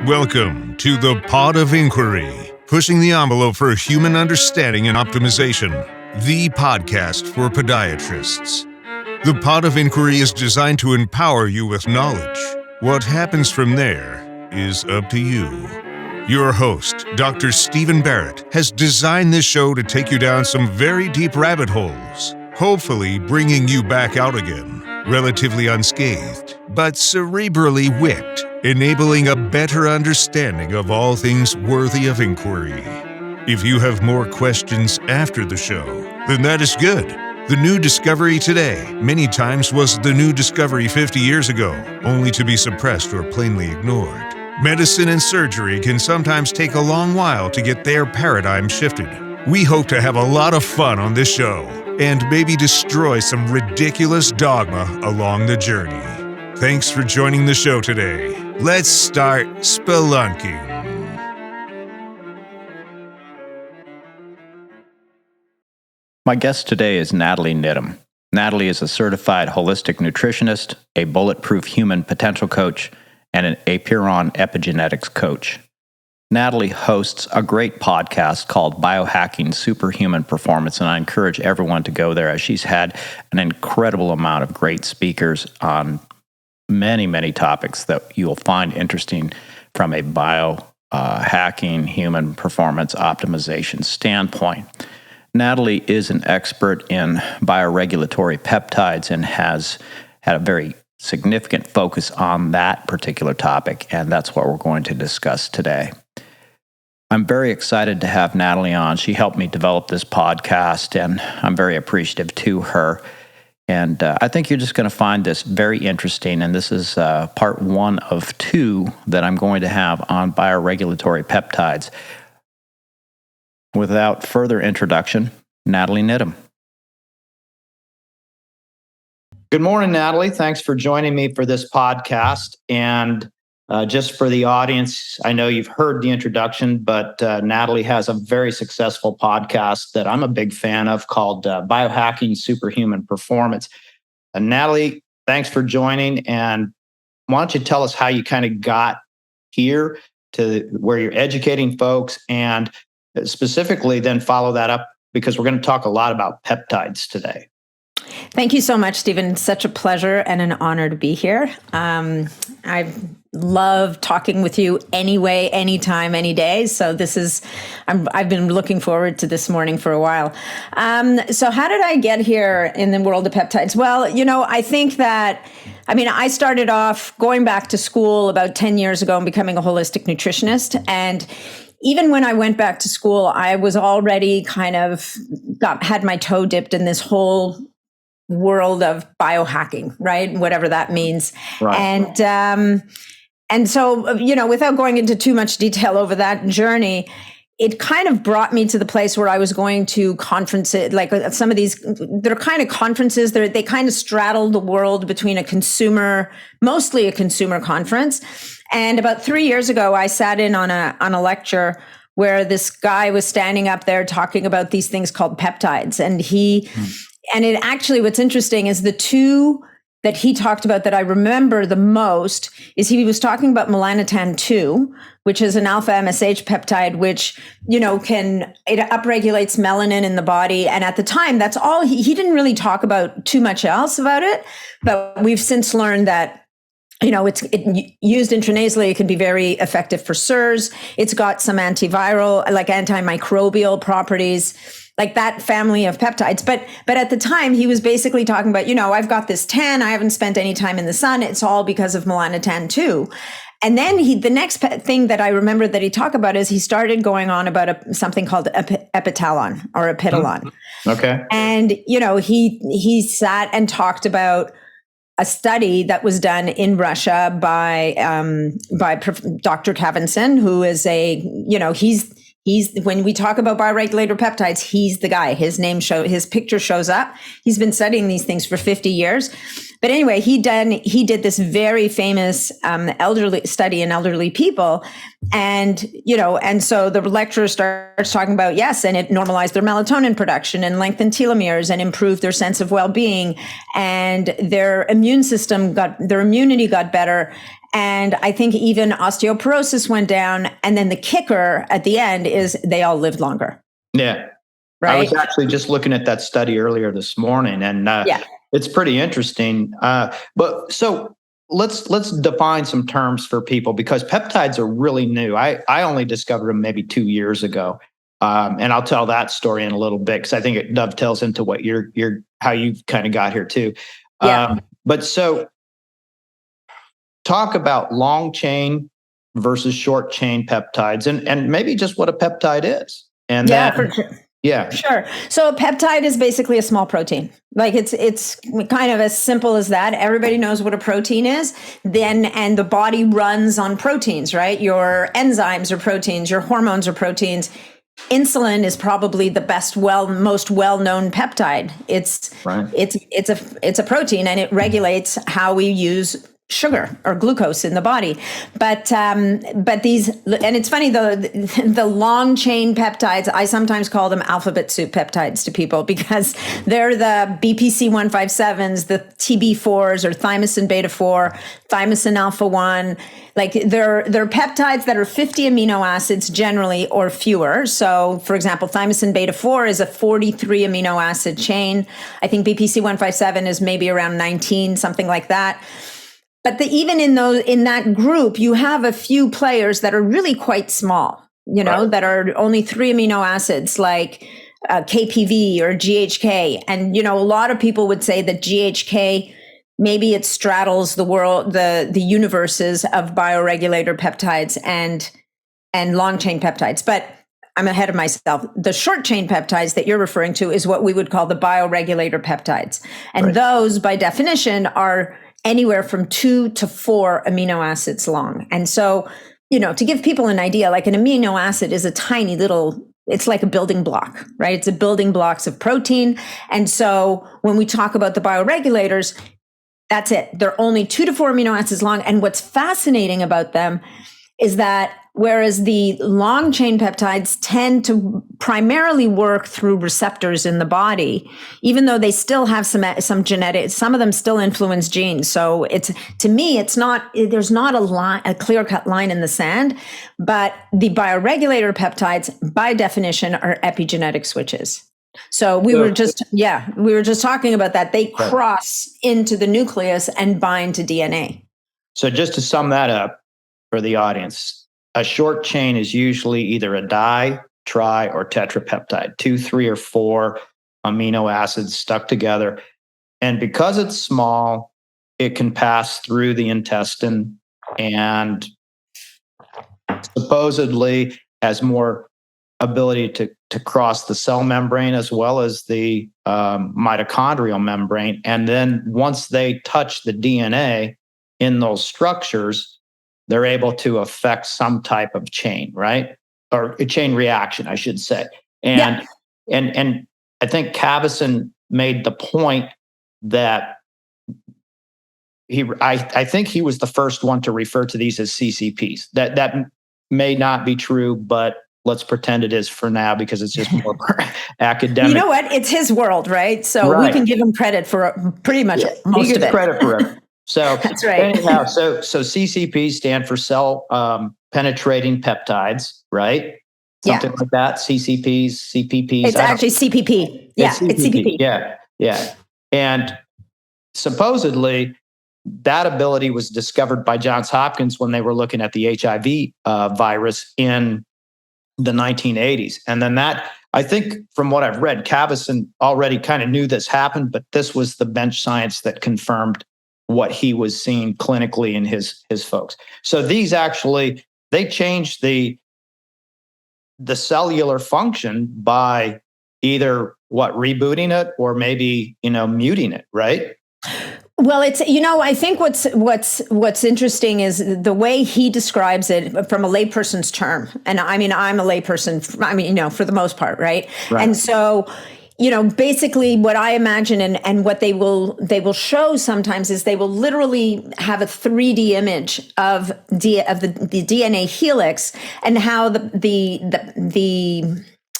Welcome to the Pod of Inquiry, pushing the envelope for human understanding and optimization, the podcast for podiatrists. The Pod of Inquiry is designed to empower you with knowledge. What happens from there is up to you. Your host, Dr. Stephen Barrett, has designed this show to take you down some very deep rabbit holes, hopefully bringing you back out again, relatively unscathed, but cerebrally whipped, enabling a better understanding of all things worthy of inquiry. If you have more questions after the show, then that is good. The new discovery today many times was the new discovery 50 years ago, only to be suppressed or plainly ignored. Medicine and surgery can sometimes take a long while to get their paradigm shifted. We hope to have a lot of fun on this show and maybe destroy some ridiculous dogma along the journey. Thanks for joining the show today. Let's start spelunking. My guest today is Nathalie Niddam. Nathalie is a certified holistic nutritionist, a bulletproof human potential coach, and an epigenetics coach. Nathalie hosts a great podcast called Biohacking Superhuman Performance, and I encourage everyone to go there as she's had an incredible amount of great speakers on many topics that you'll find interesting from a biohacking human performance optimization standpoint. Nathalie is an expert in bioregulatory peptides and has had a very significant focus on that particular topic, and that's what we're going to discuss today. I'm very excited to have Nathalie on. She helped me develop this podcast, and I'm very appreciative to her. And I think you're just going to find this very interesting, and this is part one of two that I'm going to have on bioregulatory peptides. Without further introduction, Nathalie Niddam. Good morning, Nathalie. Thanks for joining me for this podcast. And just for the audience, I know you've heard the introduction, but Nathalie has a very successful podcast that I'm a big fan of called Biohacking Superhuman Performance. Nathalie, thanks for joining. And why don't you tell us how you kind of got here to where you're educating folks, and specifically then follow that up, because we're going to talk a lot about peptides today. Thank you so much, Stephen. It's such a pleasure and an honor to be here. I love talking with you anyway, anytime, any day. So I've been looking forward to this morning for a while. So how did I get here in the world of peptides? Well, I think I started off going back to school about 10 years ago and becoming a holistic nutritionist. And even when I went back to school, I was already had my toe dipped in this whole world of biohacking, right? Whatever that means. Right. And so, without going into too much detail over that journey, it kind of brought me to the place where I was going to conferences, like some of these, they're kind of conferences, they kind of straddle the world between mostly a consumer conference. And about 3 years ago, I sat in on a lecture where this guy was standing up there talking about these things called peptides. And it actually, what's interesting is the two that he talked about that I remember the most is he was talking about melanotan 2, which is an alpha MSH peptide, which, it upregulates melanin in the body. And at the time, that's all he didn't really talk about too much else about it. But we've since learned that it's used intranasally. It can be very effective for SIRS. It's got some antiviral, like antimicrobial properties, like that family of peptides. But at the time, he was basically talking about, I've got this tan. I haven't spent any time in the sun. It's all because of melanotan 2. And then the next thing that I remember that he talked about is he started going on about something called epitalon or epitalon. Okay. And, he sat and talked about a study that was done in Russia by Dr. Kavinson, who is he's when we talk about bioregulator peptides, he's the guy. His picture shows up. He's been studying these things for 50 years. But anyway, he did this very famous elderly study in elderly people. And so the lecturer starts talking about, yes, and it normalized their melatonin production and lengthened telomeres and improved their sense of well-being, and their immunity got better. And I think even osteoporosis went down. And then the kicker at the end is they all lived longer. Yeah. Right. I was actually just looking at that study earlier this morning, and it's pretty interesting. But so let's define some terms for people, because peptides are really new. I only discovered them maybe 2 years ago. And I'll tell that story in a little bit, because I think it dovetails into what how you kind of got here too. But so talk about long chain versus short chain peptides, and maybe just what a peptide is. And for sure. Yeah. Sure. So a peptide is basically a small protein. Like it's kind of as simple as that. Everybody knows what a protein is. And the body runs on proteins, right? Your enzymes are proteins, your hormones are proteins. Insulin is probably the most well-known peptide. It's a protein, and it regulates how we use sugar or glucose in the body. But these, and it's funny though, the long chain peptides, I sometimes call them alphabet soup peptides to people, because they're the BPC 157s, the TB4s, or thymosin beta 4, thymosin alpha 1. Like they're peptides that are 50 amino acids generally, or fewer. So for example, thymosin beta 4 is a 43 amino acid chain. I think BPC 157 is maybe around 19, something like that. But even in that group, you have a few players that are really quite small, that are only 3 amino acids, like KPV or GHK. And, a lot of people would say that GHK, maybe it straddles the world, the universes of bioregulator peptides and long chain peptides. But I'm ahead of myself. The short chain peptides that you're referring to is what we would call the bioregulator peptides. And those, by definition, are anywhere from 2 to 4 amino acids long. And so, to give people an idea, like an amino acid is a tiny little, it's like a building block, right? It's a building blocks of protein. And so when we talk about the bioregulators, that's it. They're only 2 to 4 amino acids long. And what's fascinating about them is that whereas the long chain peptides tend to primarily work through receptors in the body, even though they still have some genetic, some of them still influence genes. So to me, there's not a clear-cut line in the sand, but the bioregulator peptides, by definition, are epigenetic switches. So we were just talking about that. They cross into the nucleus and bind to DNA. So just to sum that up for the audience, a short chain is usually either a di, tri, or tetrapeptide, 2, 3, or 4 amino acids stuck together. And because it's small, it can pass through the intestine and supposedly has more ability to cross the cell membrane as well as the mitochondrial membrane. And then once they touch the DNA in those structures, they're able to affect some type of chain, right? Or a chain reaction, I should say. And I think Cavison made the point that I think he was the first one to refer to these as CCPs. That may not be true, but let's pretend it is for now, because it's just more academic. You know what? It's his world, right? So we can give him credit for pretty much most of it. He gets credit for it. So that's right. Anyhow, so CCPs stand for cell penetrating peptides, right? Something like that. CCPs, CPPs. It's actually CPP. Yeah, it's CPP. Yeah. And supposedly that ability was discovered by Johns Hopkins when they were looking at the HIV virus in the 1980s. And then I think from what I've read, Cavison already kind of knew this happened, but this was the bench science that confirmed what he was seeing clinically in his folks. So these actually, they changed the cellular function by either rebooting it or maybe, muting it, right? Well, it's, I think what's interesting is the way he describes it from a layperson's term. And I mean, I'm a layperson, for the most part, right? And so, basically what I imagine and what they will show sometimes is they will literally have a 3D image of the DNA helix and how the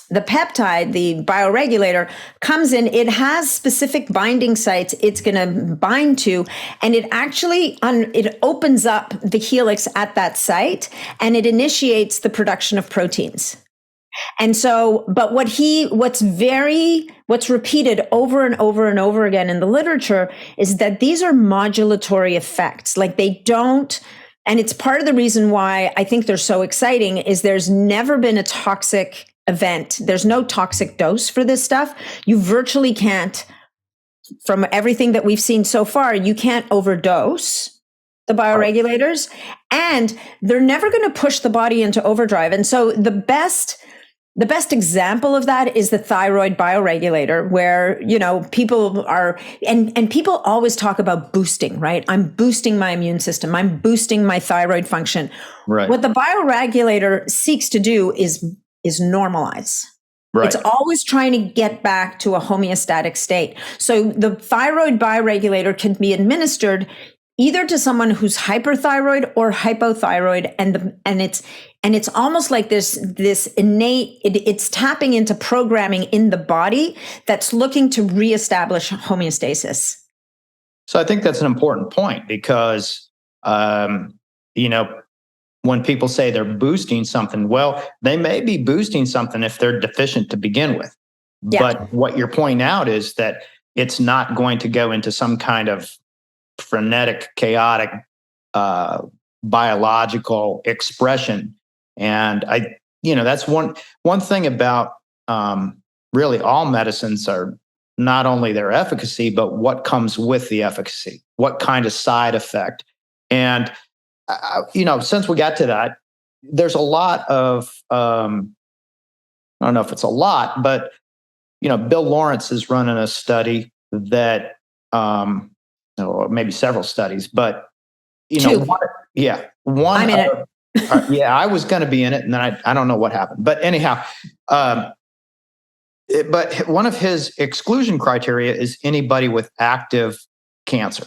the peptide, the bioregulator, comes in. It has specific binding sites it's going to bind to, and it actually it opens up the helix at that site, and it initiates the production of proteins. And so, but what's repeated over and over and over again in the literature is that these are modulatory effects. Like they don't, and it's part of the reason why I think they're so exciting is there's never been a toxic event. There's no toxic dose for this stuff. You virtually can't, from everything that we've seen so far, you can't overdose the bioregulators, and they're never going to push the body into overdrive. And so the best example of that is the thyroid bioregulator, where, people are, and people always talk about boosting, right? I'm boosting my immune system. I'm boosting my thyroid function. Right. What the bioregulator seeks to do is normalize. Right. It's always trying to get back to a homeostatic state. So the thyroid bioregulator can be administered either to someone who's hyperthyroid or hypothyroid, and it's almost like this innate, it's tapping into programming in the body that's looking to reestablish homeostasis. So I think that's an important point because, when people say they're boosting something, well, they may be boosting something if they're deficient to begin with. Yeah. But what you're pointing out is that it's not going to go into some kind of frenetic, chaotic, biological expression. And that's one thing about really all medicines are not only their efficacy, but what comes with the efficacy, what kind of side effect. And, since we got to that, there's a lot of, I don't know if it's a lot, but, Bill Lawrence is running a study that, or maybe several studies, but, Two. One. I'm in it. I was going to be in it, and then I don't know what happened. But anyhow, but one of his exclusion criteria is anybody with active cancer.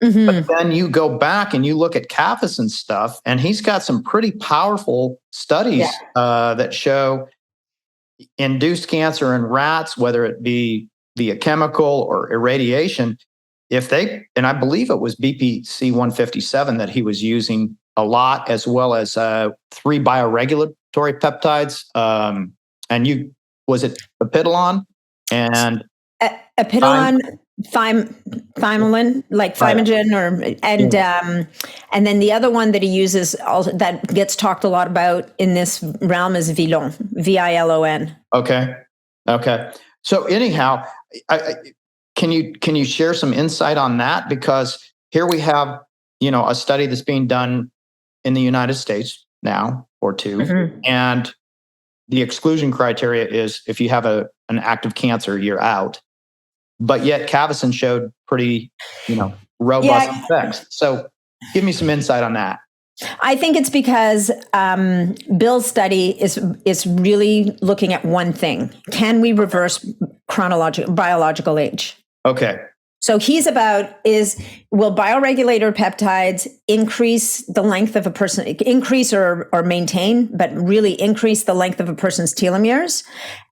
Mm-hmm. But then you go back and you look at Kaffeson's stuff, and he's got some pretty powerful studies that show induced cancer in rats, whether it be via chemical or irradiation. And I believe it was BPC 157 that he was using a lot, as well as 3 bioregulatory peptides. Was it Epidolon and Epidolon, thymolin, like Thymogen, and then the other one that he uses that gets talked a lot about in this realm is Vilon, VILON. Okay. So anyhow, can you share some insight on that? Because here we have, a study that's being done in the United States now, or 2, mm-hmm. and the exclusion criteria is if you have an active cancer, you're out. But yet Kafeson showed pretty, robust effects. So give me some insight on that. I think it's because Bill's study is really looking at one thing. Can we reverse biological age? Okay. So he's will bioregulator peptides increase the length of a person, increase or maintain, but really increase the length of a person's telomeres?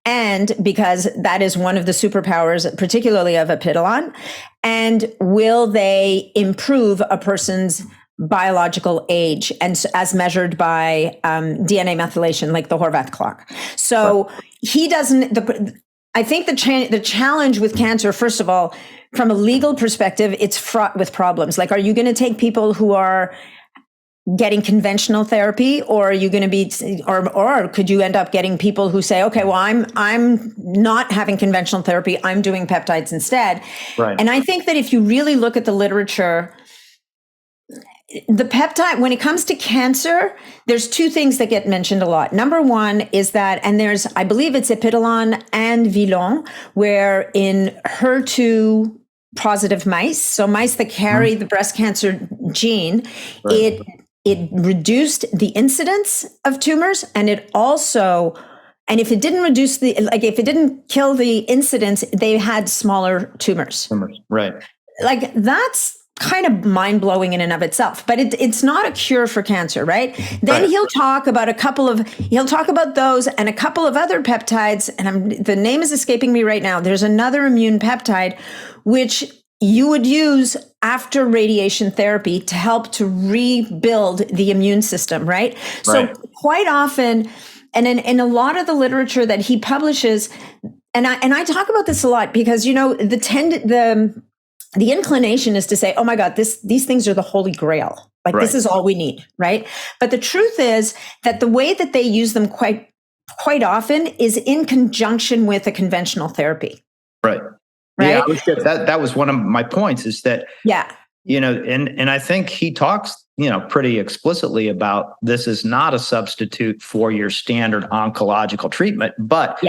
And because that is one of the superpowers, particularly of Epidolon, and will they improve a person's biological age, and as measured by DNA methylation, like the Horvath clock? So he doesn't. I think the challenge with cancer, first of all, from a legal perspective, it's fraught with problems. Like, are you going to take people who are getting conventional therapy, or are you going to be, or could you end up getting people who say, okay, well, I'm not having conventional therapy, I'm doing peptides instead. Right. And I think that if you really look at the literature, the peptide, when it comes to cancer, there's 2 things that get mentioned a lot. Number one is that, and I believe it's Epidolon and Vilon, where in HER2 positive mice, so mice that carry the breast cancer gene, it reduced the incidence of tumors, and it also, and if it didn't reduce if it didn't kill the incidence, they had smaller tumors. Right. Like, that's kind of mind-blowing in and of itself, but it's not a cure for cancer, right? Then he'll talk about those and a couple of other peptides, and the name is escaping me right now. There's another immune peptide which you would use after radiation therapy to help to rebuild the immune system, right? So quite often, and in a lot of the literature that he publishes, and I talk about this a lot because, the inclination is to say, oh my God, these things are the holy grail. Like this is all we need, right? But the truth is that the way that they use them quite often is in conjunction with a conventional therapy. Right. Yeah, that was one of my points is that, and I think he talks, pretty explicitly about this is not a substitute for your standard oncological treatment, but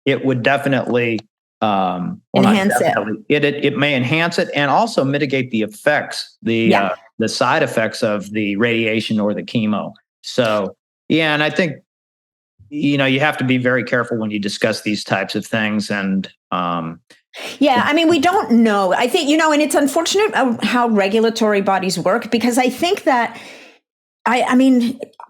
it would definitely enhance it. It may enhance it and also mitigate the effects, the side effects of the radiation or the chemo. So, and I think, you have to be very careful when you discuss these types of things. And, we don't know. I think, and it's unfortunate how regulatory bodies work, because I think that,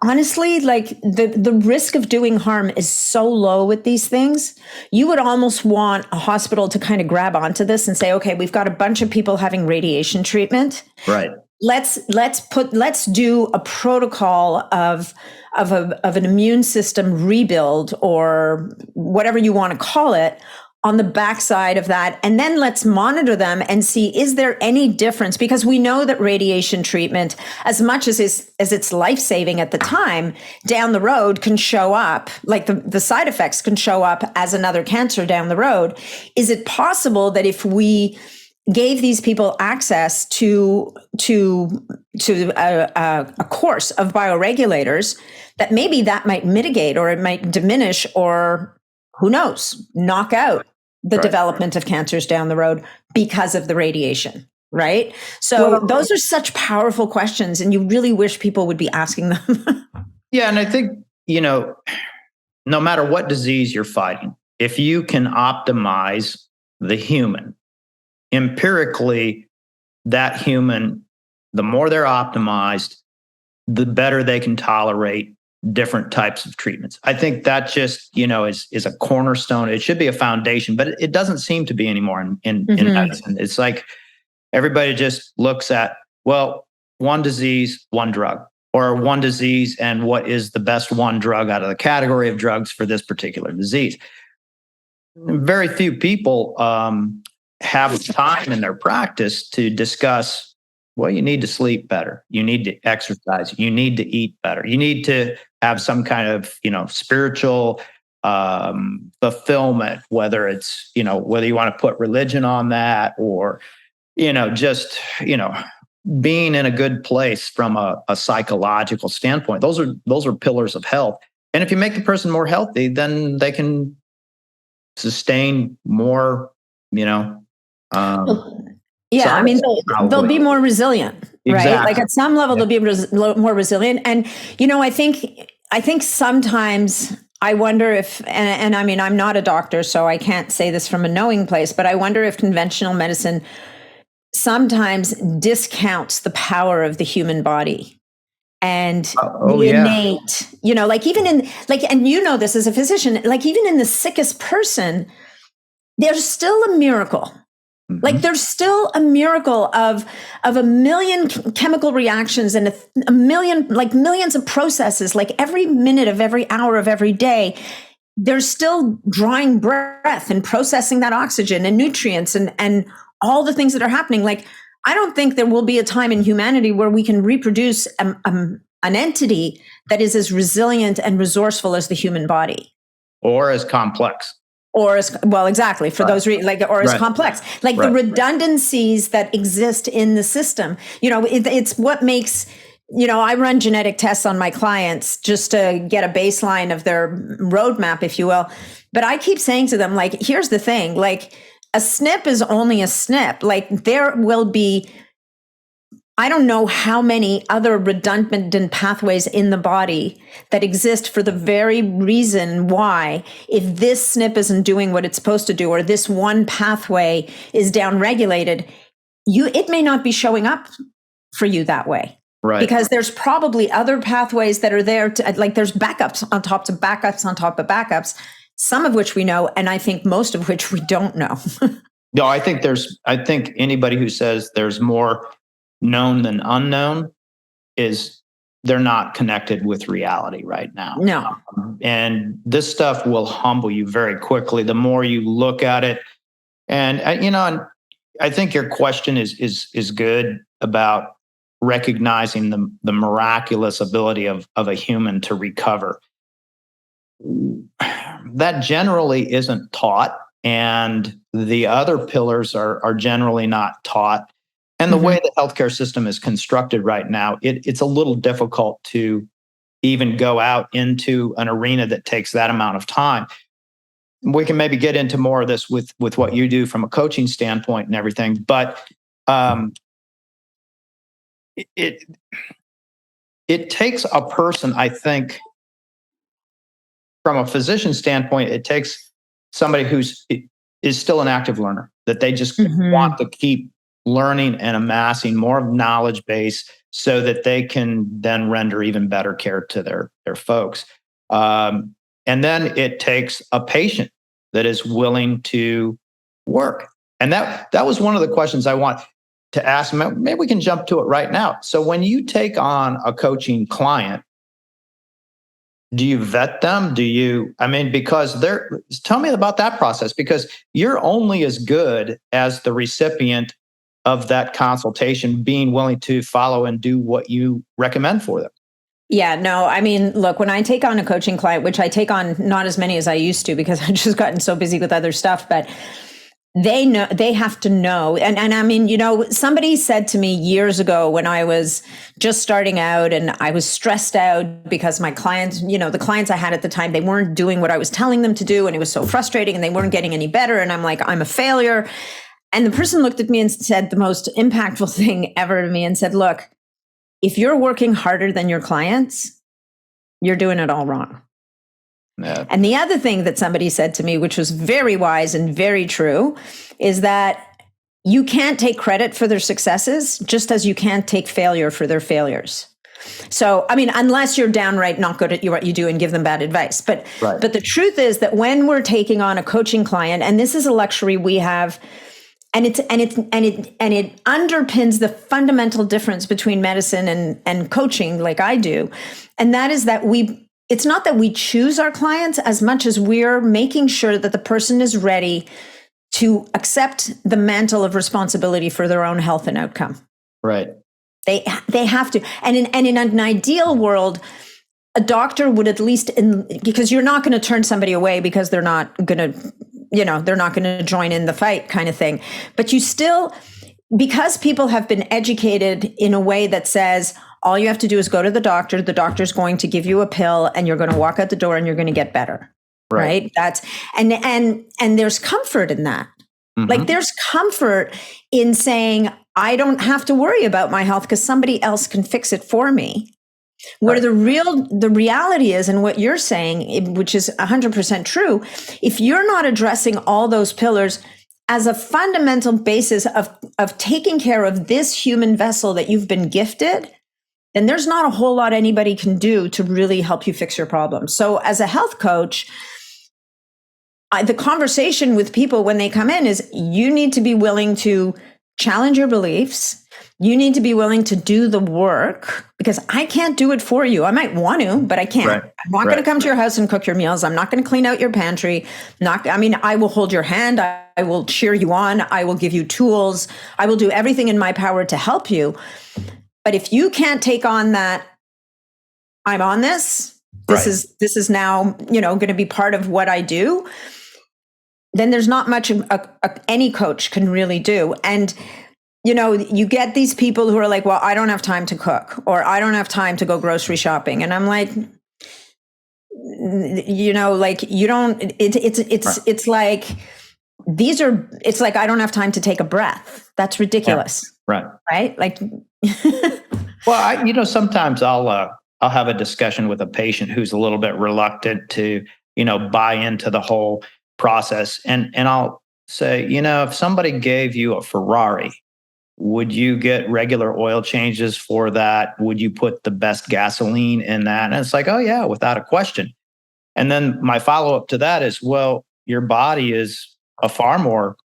honestly, like the risk of doing harm is so low with these things. You would almost want a hospital to kind of grab onto this and say, okay, we've got a bunch of people having radiation treatment. Right. Let's do a protocol of an immune system rebuild, or whatever you want to call it, on the backside of that. And then let's monitor them and see, is there any difference? Because we know that radiation treatment, as much as it's life-saving at the time, down the road can show up, like the side effects can show up as another cancer down the road. Is it possible that if we gave these people access to a course of bioregulators, that maybe that might mitigate, or it might diminish, or who knows, knock out the development of cancers down the road because of the radiation, right? So those are such powerful questions, and you really wish people would be asking them. Yeah, and I think, no matter what disease you're fighting, if you can optimize the human, empirically, that human, the more they're optimized, the better they can tolerate different types of treatments. I think that just, is a cornerstone. It should be a foundation, but it doesn't seem to be anymore in medicine. It's like everybody just looks at, well, one disease, one drug, or one disease, and what is the best one drug out of the category of drugs for this particular disease. Very few people have time in their practice to discuss, well, you need to sleep better. You need to exercise. You need to eat better. You need to have some kind of, spiritual fulfillment, whether it's, whether you want to put religion on that, or, just, being in a good place from a psychological standpoint. Those are pillars of health. And if you make the person more healthy, then they can sustain more, they'll be more resilient, right? Exactly. Like at some level, they'll be more resilient. And, I think sometimes I wonder if, and I'm not a doctor, so I can't say this from a knowing place, but I wonder if conventional medicine sometimes discounts the power of the human body. And the innate, like even in, like, and this as a physician, like even in the sickest person, there's still a miracle. Like there's still a miracle of a million chemical reactions and a million, like millions of processes, like every minute of every hour of every day, there's still drawing breath and processing that oxygen and nutrients and all the things that are happening. Like, I don't think there will be a time in humanity where we can reproduce an entity that is as resilient and resourceful as the human body. Or as complex. Or as well, exactly, for those as complex, like the redundancies that exist in the system. It's what makes, I run genetic tests on my clients just to get a baseline of their roadmap, if you will. But I keep saying to them, like, here's the thing, like a SNP is only a SNP. Like there will be, I don't know how many other redundant pathways in the body that exist for the very reason why, if this SNP isn't doing what it's supposed to do, or this one pathway is downregulated, it may not be showing up for you that way. Right. Because there's probably other pathways that are there to, like, there's backups on top of backups on top of backups, some of which we know, and I think most of which we don't know. No, I think anybody who says there's more known than unknown they're not connected with reality right now. No. And this stuff will humble you very quickly the more you look at it. And and I think your question is good about recognizing the miraculous ability of a human to recover. That generally isn't taught, and the other pillars are generally not taught. And the way the healthcare system is constructed right now, it's a little difficult to even go out into an arena that takes that amount of time. We can maybe get into more of this with what you do from a coaching standpoint and everything, but it takes a person, I think, from a physician standpoint, it takes somebody is still an active learner, that they just want to keep learning and amassing more knowledge base so that they can then render even better care to their folks. And then it takes a patient that is willing to work. And that was one of the questions I want to ask. Maybe we can jump to it right now. So when you take on a coaching client, do you vet them? Because tell me about that process, because you're only as good as the recipient of that consultation being willing to follow and do what you recommend for them. Yeah, no, I mean, look, when I take on a coaching client, which I take on not as many as I used to because I've just gotten so busy with other stuff, but they have to know. And I mean, somebody said to me years ago when I was just starting out and I was stressed out because my clients, the clients I had at the time, they weren't doing what I was telling them to do. And it was so frustrating and they weren't getting any better. And I'm like, I'm a failure. And the person looked at me and said the most impactful thing ever to me and said, look, if you're working harder than your clients, you're doing it all wrong. Yeah. And the other thing that somebody said to me, which was very wise and very true, is that you can't take credit for their successes, just as you can't take failure for their failures. So, I mean, unless you're downright not good at what you do and give them bad advice. But the truth is that when we're taking on a coaching client, and this is a luxury we have, and it underpins the fundamental difference between medicine and coaching, like I do, and that is that it's not that we choose our clients as much as we're making sure that the person is ready to accept the mantle of responsibility for their own health and outcome. Right. They have to. And in an ideal world, a doctor would at least, because you're not going to turn somebody away because they're not going to join in the fight kind of thing. But you still, because people have been educated in a way that says, all you have to do is go to the doctor's going to give you a pill and you're going to walk out the door and you're going to get better. Right. That's, and there's comfort in that. Mm-hmm. Like there's comfort in saying, I don't have to worry about my health because somebody else can fix it for me. Where the reality is, and what you're saying, which is 100% true, if you're not addressing all those pillars as a fundamental basis of taking care of this human vessel that you've been gifted, then there's not a whole lot anybody can do to really help you fix your problem. So as a health coach, the conversation with people when they come in is you need to be willing to challenge your beliefs. You need to be willing to do the work because I can't do it for you. I might want to, but I can't. Right. I'm not going to come to your house and cook your meals. I'm not going to clean out your pantry. I will hold your hand. I will cheer you on. I will give you tools. I will do everything in my power to help you. But if you can't take on that, I'm on this. This is now, going to be part of what I do. Then there's not much any coach can really do. And you get these people who are like, well, I don't have time to cook, or I don't have time to go grocery shopping. And I'm like, it's like, I don't have time to take a breath. That's ridiculous. Yeah. Right. Like, well, sometimes I'll have a discussion with a patient who's a little bit reluctant to, buy into the whole process. And I'll say, if somebody gave you a Ferrari Would you get regular oil changes for that? Would you put the best gasoline in that? And it's like, oh yeah, without a question. And then my follow-up to that is, well, your body is a far more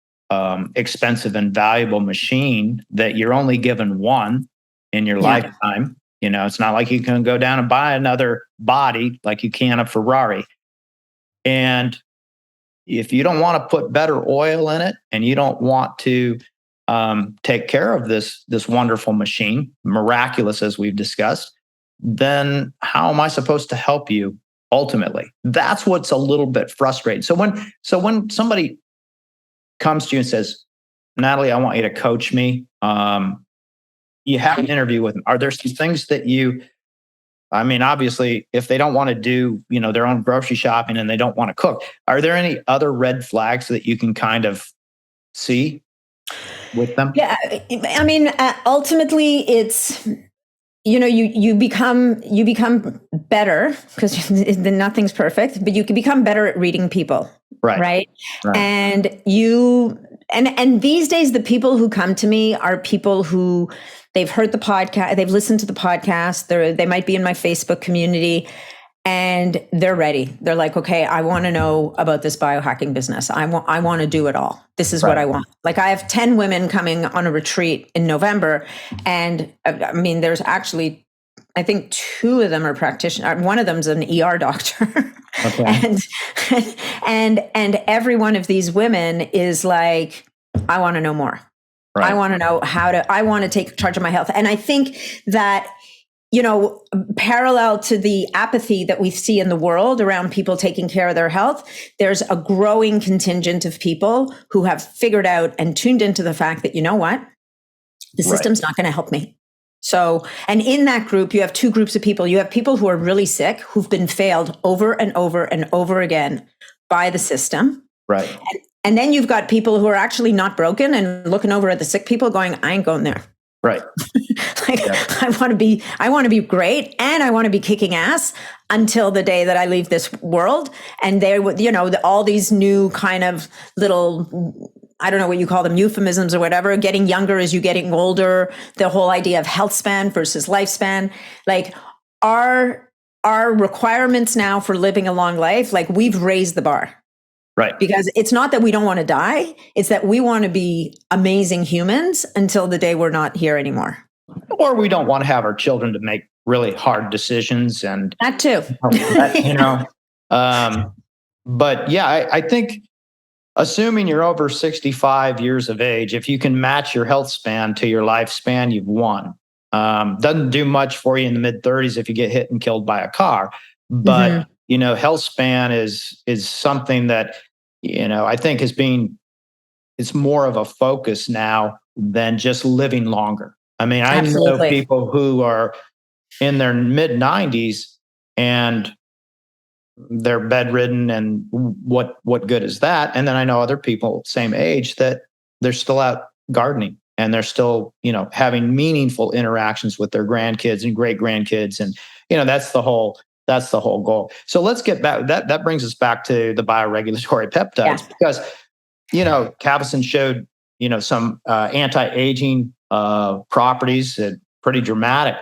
expensive and valuable machine that you're only given one in your lifetime. It's not like you can go down and buy another body like you can a Ferrari. And if you don't want to put better oil in it, and you don't want to take care of this wonderful machine, miraculous as we've discussed, then how am I supposed to help you ultimately? That's what's a little bit frustrating. So when somebody comes to you and says, Nathalie, I want you to coach me, you have an interview with them. Are there some things that obviously, if they don't want to do, their own grocery shopping and they don't want to cook, are there any other red flags that you can kind of see with them? Yeah. Ultimately it's, you become better, because nothing's perfect, but you can become better at reading people. Right. And and these days, the people who come to me are people who they've heard the podcast, they've listened to the podcast, they might be in my Facebook community, and they're ready. They're like, okay, I want to know about this biohacking business. I want to do it all. This is what I want. Like, I have 10 women coming on a retreat in November. And there's actually, I think 2 of them are practitioners. One of them's an ER doctor. Okay. and every one of these women is like, I want to know more. Right. I want to know I want to take charge of my health. And I think that, parallel to the apathy that we see in the world around people taking care of their health, there's a growing contingent of people who have figured out and tuned into the fact that, the system's not going to help me. So, and in that group, you have 2 groups of people. You have people who are really sick, who've been failed over and over and over again by the system. Right. And then you've got people who are actually not broken and looking over at the sick people going, I ain't going there. Right. I want to be great, and I want to be kicking ass until the day that I leave this world. And they would, all these new kind of little, I don't know what you call them, euphemisms or whatever, getting younger as you're getting older, the whole idea of health span versus lifespan. Like, our requirements now for living a long life, like, we've raised the bar. Right. Because it's not that we don't want to die. It's that we want to be amazing humans until the day we're not here anymore. Or we don't want to have our children to make really hard decisions. And that too. But yeah, I think, assuming you're over 65 years of age, if you can match your health span to your lifespan, you've won. Doesn't do much for you in the mid-30s if you get hit and killed by a car. But health span is something that, I think it's more of a focus now than just living longer. I know people who are in their mid-90s and they're bedridden, and what good is that? And then I know other people same age that they're still out gardening, and they're still, having meaningful interactions with their grandkids and great grandkids. And, that's the whole goal. So let's get back. That brings us back to the bioregulatory peptides, because, Cavison showed, some anti-aging properties that pretty dramatic.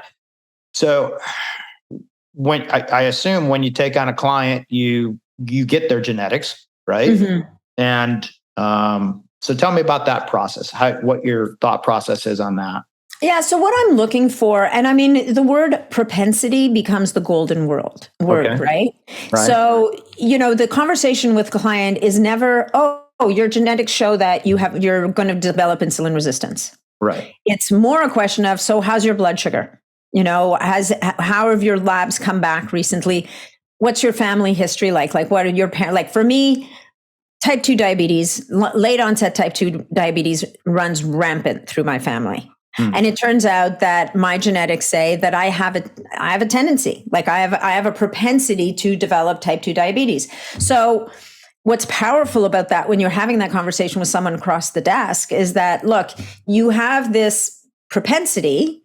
So when I assume when you take on a client, you get their genetics, right? Mm-hmm. And so tell me about that process. What your thought process is on that. Yeah. So what I'm looking for, and the word propensity becomes the golden word, okay. Right? So, the conversation with the client is never, oh, your genetics show that you're going to develop insulin resistance. Right. It's more a question of, so how's your blood sugar? How have your labs come back recently? What's your family history like? Like, what are your parents? Like, for me, type 2 diabetes, late onset type 2 diabetes runs rampant through my family. And it turns out that my genetics say that I have a tendency, like I have a propensity to develop type 2 diabetes. So what's powerful about that when you're having that conversation with someone across the desk is that, look, you have this propensity.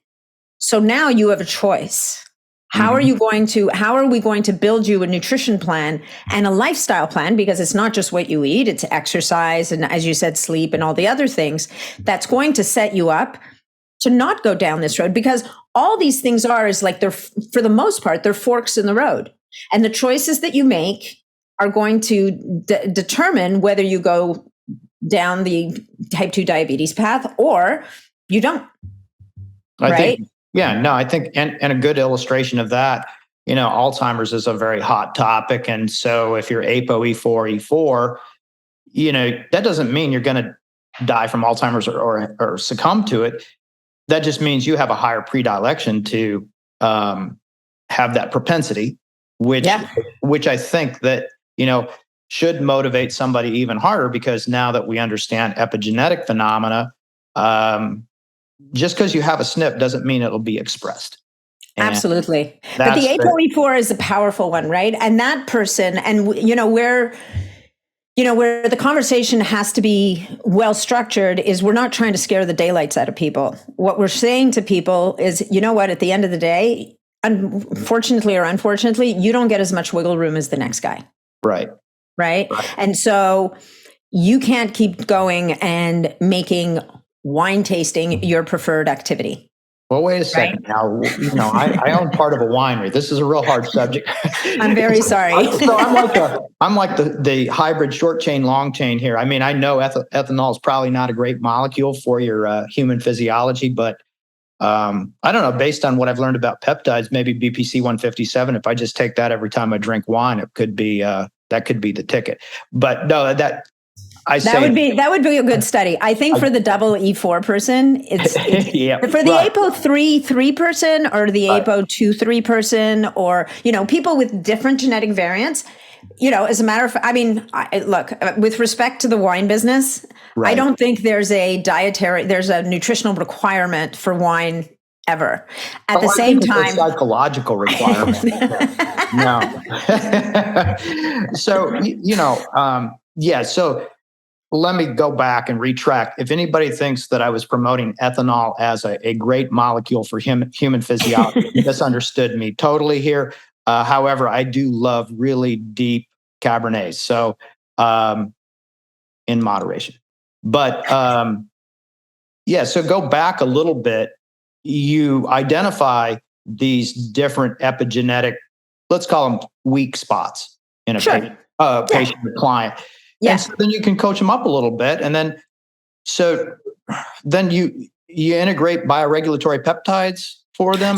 So now you have a choice. How are we going to build you a nutrition plan and a lifestyle plan? Because it's not just what you eat, it's exercise. And as you said, sleep and all the other things that's going to set you up to not go down this road, because all these things is like they're, for the most part, they're forks in the road. And the choices that you make are going to determine whether you go down the type 2 diabetes path or you don't. I think, and a good illustration of that, Alzheimer's is a very hot topic. And so if you're ApoE4, E4, that doesn't mean you're going to die from Alzheimer's or succumb to it. That just means you have a higher predilection to have that propensity, which I think that, should motivate somebody even harder, because now that we understand epigenetic phenomena, just because you have a SNP doesn't mean it'll be expressed. And absolutely. But the ApoE4 is a powerful one, right? And that person, and where the conversation has to be well structured is we're not trying to scare the daylights out of people. What we're saying to people is, at the end of the day, unfortunately or unfortunately, you don't get as much wiggle room as the next guy. Right. And so you can't keep going and making wine tasting your preferred activity. Well, wait a second. Right? Now, I own part of a winery. This is a real hard subject. I'm very sorry. So I'm like the hybrid short chain, long chain here. I mean, I know ethanol is probably not a great molecule for your human physiology, but I don't know, based on what I've learned about peptides, maybe BPC 157, if I just take that every time I drink wine, it could be, that could be the ticket. But no, that would be a good study. I think for the double E4 person, it's for the APO3 person or the APO23 person, or people with different genetic variants. As a matter of fact, I mean, look, with respect to the wine business, I don't think there's a nutritional requirement for wine ever. At the same time, a psychological requirement. No. So, so let me go back and retract. If anybody thinks that I was promoting ethanol as a great molecule for human physiology, misunderstood me totally here. However, I do love really deep Cabernets, so in moderation. But so go back a little bit. You identify these different epigenetic, let's call them weak spots in a patient or client. Yeah. And so then you can coach them up a little bit. And then, you integrate bioregulatory peptides for them.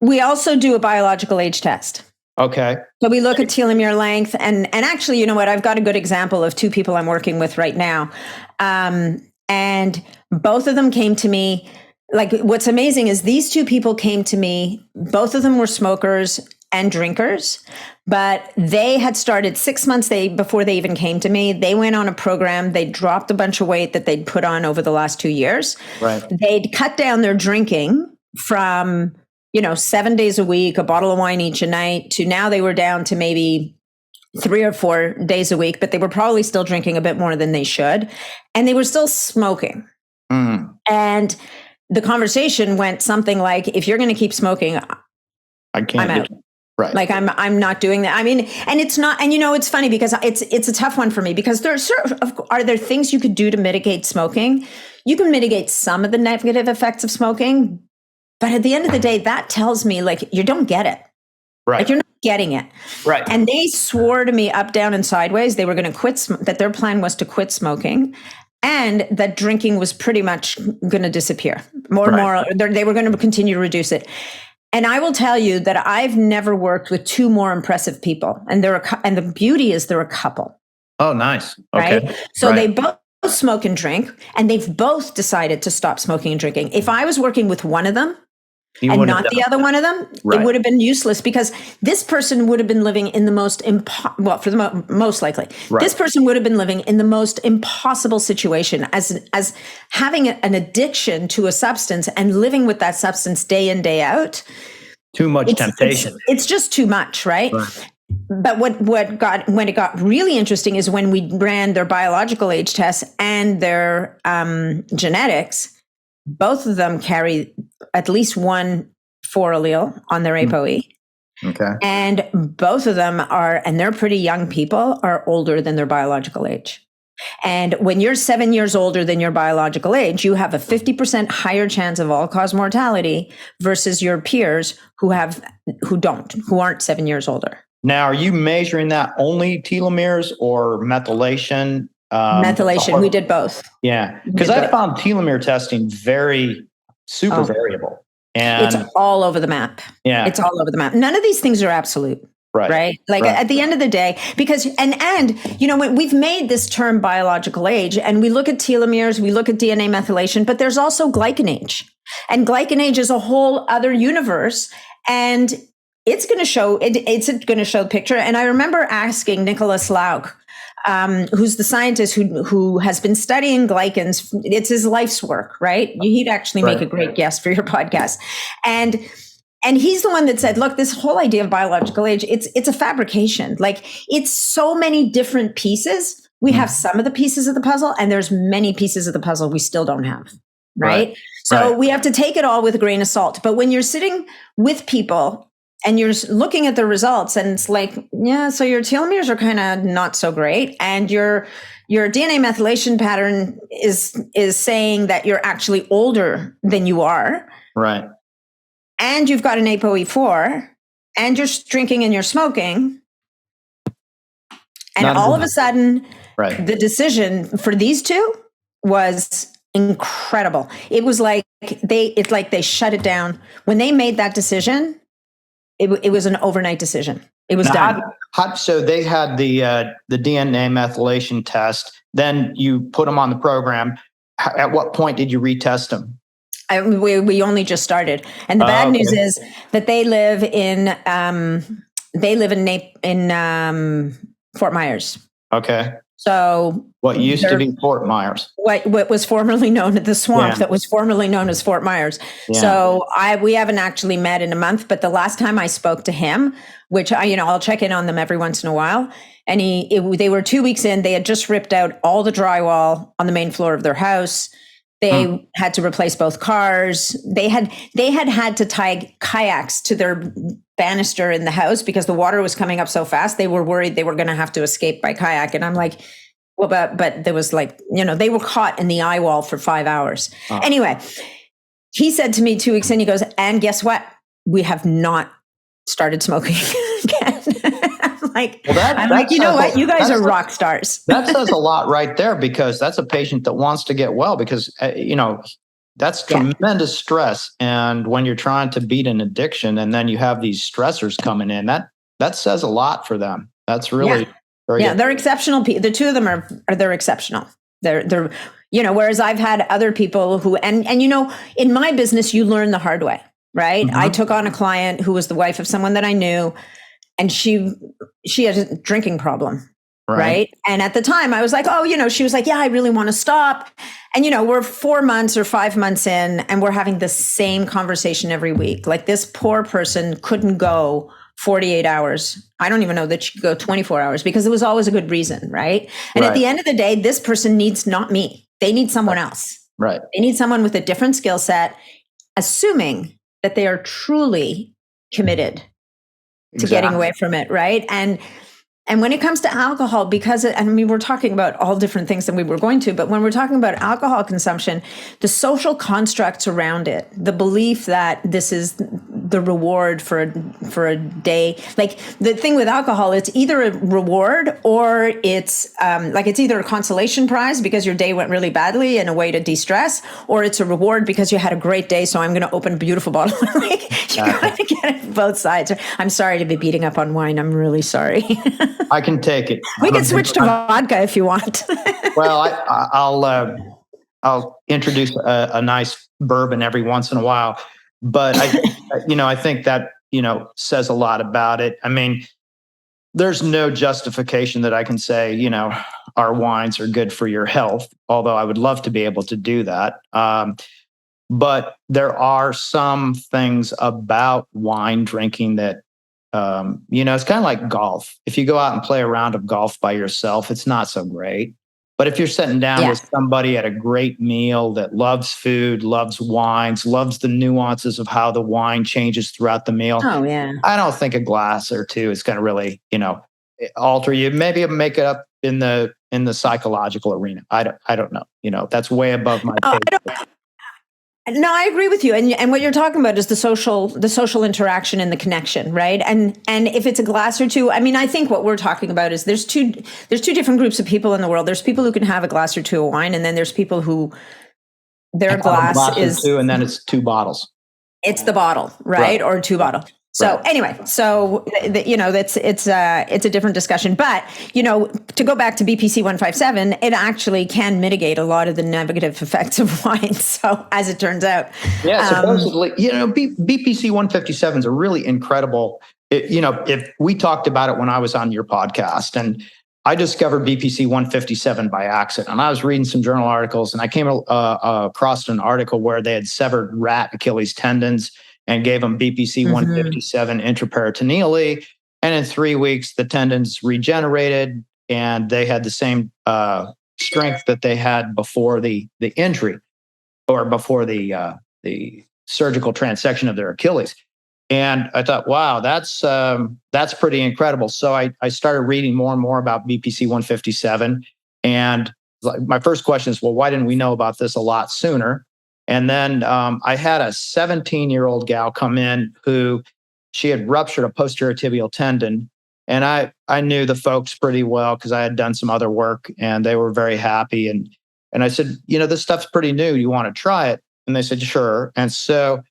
We also do a biological age test. Okay. So we look at telomere length, and actually, you know what? I've got a good example of two people I'm working with right now. And both of them came to me. Like, what's amazing is these two people came to me, both of them were smokers and drinkers, but they had started 6 months before they even came to me. They went on a program. They dropped a bunch of weight that they'd put on over the last 2 years. Right. They'd cut down their drinking from, 7 days a week, a bottle of wine each a night, to now they were down to maybe 3 or 4 days a week, but they were probably still drinking a bit more than they should. And they were still smoking. Mm. And the conversation went something like, if you're going to keep smoking, I can't. I'm out. Right. Like I'm not doing that. I mean, and it's not, and it's funny because it's a tough one for me, because are there things you could do to mitigate smoking? You can mitigate some of the negative effects of smoking, but at the end of the day, that tells me like you don't get it. Right. Like you're not getting it. Right. And they swore to me up, down, and sideways they were going to quit, that their plan was to quit smoking. And that drinking was pretty much going to disappear. More, they were going to continue to reduce it. And I will tell you that I've never worked with two more impressive people. And and the beauty is they're a couple. Oh, nice. Okay. Right? So they both smoke and drink, and they've both decided to stop smoking and drinking. If I was working with one of them, and not the other one of them, it would have been useless, because this person would have been living in the most, most likely, this person would have been living in the most impossible situation as having an addiction to a substance and living with that substance day in, day out. Too much temptation. It's just too much, right? But when it got really interesting is when we ran their biological age tests and their genetics. Both of them carry at least one 4 allele on their ApoE. Okay. And both of them and they're pretty young people, are older than their biological age. And when you're 7 years older than your biological age, you have a 50% higher chance of all-cause mortality versus your peers who aren't 7 years older. Now, are you measuring that only telomeres or methylation? Methylation. We did both. Yeah, because I found telomere testing super variable. And it's all over the map. Yeah. It's all over the map. None of these things are absolute. Right. Like at the end of the day, because, and we've made this term biological age, and we look at telomeres, we look at DNA methylation, but there's also glycan age, and glycan age is a whole other universe. And it's going to show, it's going to show the picture. And I remember asking Nicholas Lauk, who's the scientist who has been studying glycans. It's his life's work, right? He'd actually make a great guest for your podcast. And he's the one that said, look, this whole idea of biological age, it's a fabrication. Like, it's so many different pieces. We have some of the pieces of the puzzle, and there's many pieces of the puzzle we still don't have. Right. So we have to take it all with a grain of salt. But when you're sitting with people and you're looking at the results, and it's like, yeah, so your telomeres are kind of not so great, and your DNA methylation pattern is saying that you're actually older than you are. Right. And you've got an ApoE4, and you're drinking and you're smoking. And all of a sudden, the decision for these two was incredible. It was like they shut it down. When they made that decision, it was an overnight decision. It was done. So they had the DNA methylation test. Then you put them on the program. At what point did you retest them? We only just started, and the bad news is that they live in Fort Myers. Okay. So what used to be Fort Myers? What was formerly known as the swamp that was formerly known as Fort Myers. Yeah. So we haven't actually met in a month, but the last time I spoke to him, which I'll check in on them every once in a while, and they were 2 weeks in. They had just ripped out all the drywall on the main floor of their house. They had to replace both cars. They had to tie kayaks to their banister in the house because the water was coming up so fast. They were worried they were going to have to escape by kayak. And I'm like, well, but there was they were caught in the eye wall for 5 hours. Oh. Anyway, he said to me 2 weeks in, he goes, and guess what? We have not started smoking again. I'm like, you know what? You guys are rock stars. That says a lot right there, because that's a patient that wants to get well, because, that's tremendous stress. And when you're trying to beat an addiction and then you have these stressors coming in, that says a lot for them. That's really very good. They're exceptional. The two of them they're exceptional. They're whereas I've had other people who, and in my business, you learn the hard way, right? Mm-hmm. I took on a client who was the wife of someone that I knew, and she had a drinking problem, right? And at the time I was like, she was like, yeah, I really want to stop. And, we're 4 months or 5 months in, and we're having the same conversation every week. Like, this poor person couldn't go 48 hours. I don't even know that she could go 24 hours because it was always a good reason, right? And at the end of the day, this person needs not me. They need someone else. Right. They need someone with a different skill set, assuming that they are truly committed to getting away from it, right? And when it comes to alcohol, because we're talking about all different things than we were going to, but when we're talking about alcohol consumption, the social constructs around it, the belief that this is the reward for a day, like the thing with alcohol, it's either a reward or it's it's either a consolation prize because your day went really badly and a way to de-stress, or it's a reward because you had a great day, so I'm going to open a beautiful bottle. You got to get it both sides. I'm sorry to be beating up on wine. I'm really sorry. I can take it. We can switch to vodka if you want. Well, I'll introduce a nice bourbon every once in a while, but I think that says a lot about it. I mean, there's no justification that I can say our wines are good for your health, although I would love to be able to do that. But there are some things about wine drinking that it's kind of like golf. If you go out and play a round of golf by yourself, it's not so great. But if you're sitting down with somebody at a great meal that loves food, loves wines, loves the nuances of how the wine changes throughout the meal. Oh, yeah. I don't think a glass or two is going to really, alter you. Maybe make it up in the psychological arena. I don't know. That's way above my pay. No, I agree with you. And what you're talking about is the social interaction and the connection, right? And if it's a glass or two, I mean, I think what we're talking about is there's two different groups of people in the world. There's people who can have a glass or two of wine, and then there's people who their glass is two, and then it's 2 bottles. It's the bottle, right? Or 2 bottle. So anyway, it's a different discussion. But, to go back to BPC 157, it actually can mitigate a lot of the negative effects of wine. So as it turns out. Yeah, supposedly, BPC 157 is a really incredible, if we talked about it when I was on your podcast, and I discovered BPC 157 by accident. And I was reading some journal articles, and I came across an article where they had severed rat Achilles tendons and gave them BPC 157 intraperitoneally. And in 3 weeks, the tendons regenerated, and they had the same strength that they had before the injury, or before the surgical transection of their Achilles. And I thought, wow, that's pretty incredible. So I started reading more and more about BPC 157. And my first question is, well, why didn't we know about this a lot sooner? And then I had a 17-year-old gal come in who she had ruptured a posterior tibial tendon. And I knew the folks pretty well because I had done some other work, and they were very happy. And I said, this stuff's pretty new. You want to try it? And they said, sure. And so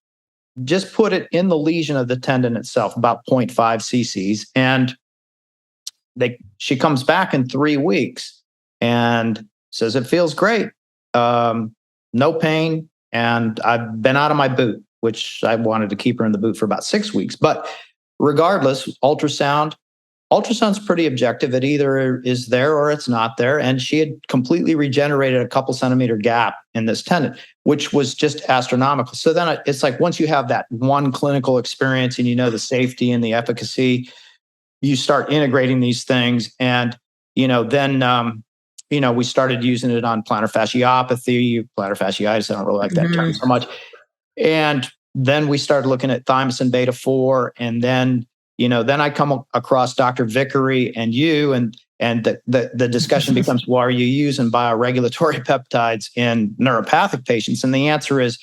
just put it in the lesion of the tendon itself, about 0.5 cc's. And she comes back in 3 weeks and says, it feels great. No pain. And I've been out of my boot, which I wanted to keep her in the boot for about 6 weeks. But regardless, ultrasound's pretty objective. It either is there or it's not there. And she had completely regenerated a couple centimeter gap in this tendon, which was just astronomical. So then it's like, once you have that one clinical experience and the safety and the efficacy, you start integrating these things. And, then, we started using it on plantar fasciopathy, plantar fasciitis. I don't really like that term so much. And then we started looking at thymosin beta 4. And then, then I come across Dr. Vickery and you, and the discussion becomes, well, are you using bioregulatory peptides in neuropathic patients? And the answer is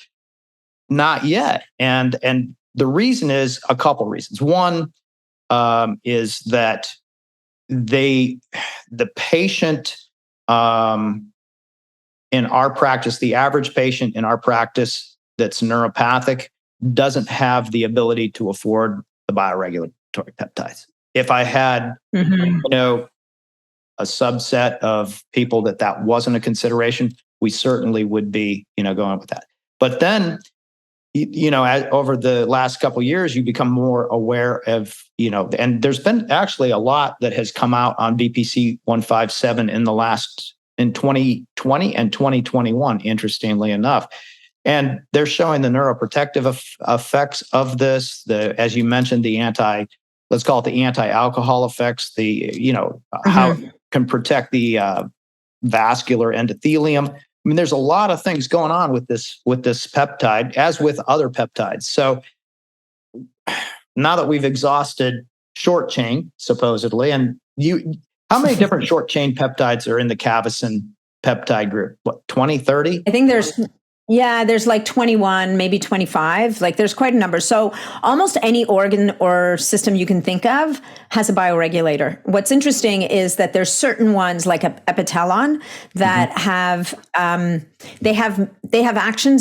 not yet. And the reason is a couple reasons. One is that the patient in our practice, the average patient in our practice that's neuropathic doesn't have the ability to afford the bioregulatory peptides. If I had, a subset of people that wasn't a consideration, we certainly would be, going with that. But then, over the last couple of years, you become more aware of, and there's been actually a lot that has come out on BPC 157 in 2020 and 2021, interestingly enough. And they're showing the neuroprotective effects of this, as you mentioned, let's call it the anti-alcohol effects, how it can protect the vascular endothelium. I mean, there's a lot of things going on with this peptide, as with other peptides. So now that we've exhausted short chain, supposedly, and how many different short chain peptides are in the Cavacin peptide group? What, 20, 30? I think there's like 21, maybe 25. Like there's quite a number. So almost any organ or system you can think of has a bioregulator. What's interesting is that there's certain ones like Epitelon that have actions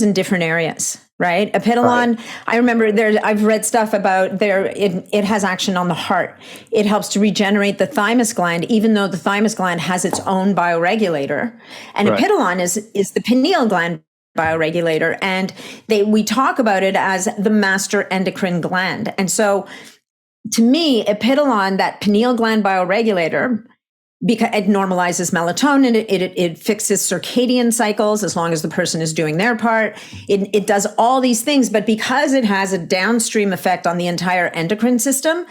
in different areas, right? Epitelon, right. I remember I've read stuff about it has action on the heart. It helps to regenerate the thymus gland, even though the thymus gland has its own bioregulator. And right. Epitelon is the pineal gland bioregulator, and we talk about it as the master endocrine gland. And so to me, Epitelon, that pineal gland bioregulator, because it normalizes melatonin, it fixes circadian cycles as long as the person is doing their part. It does all these things, but because it has a downstream effect on the entire endocrine system,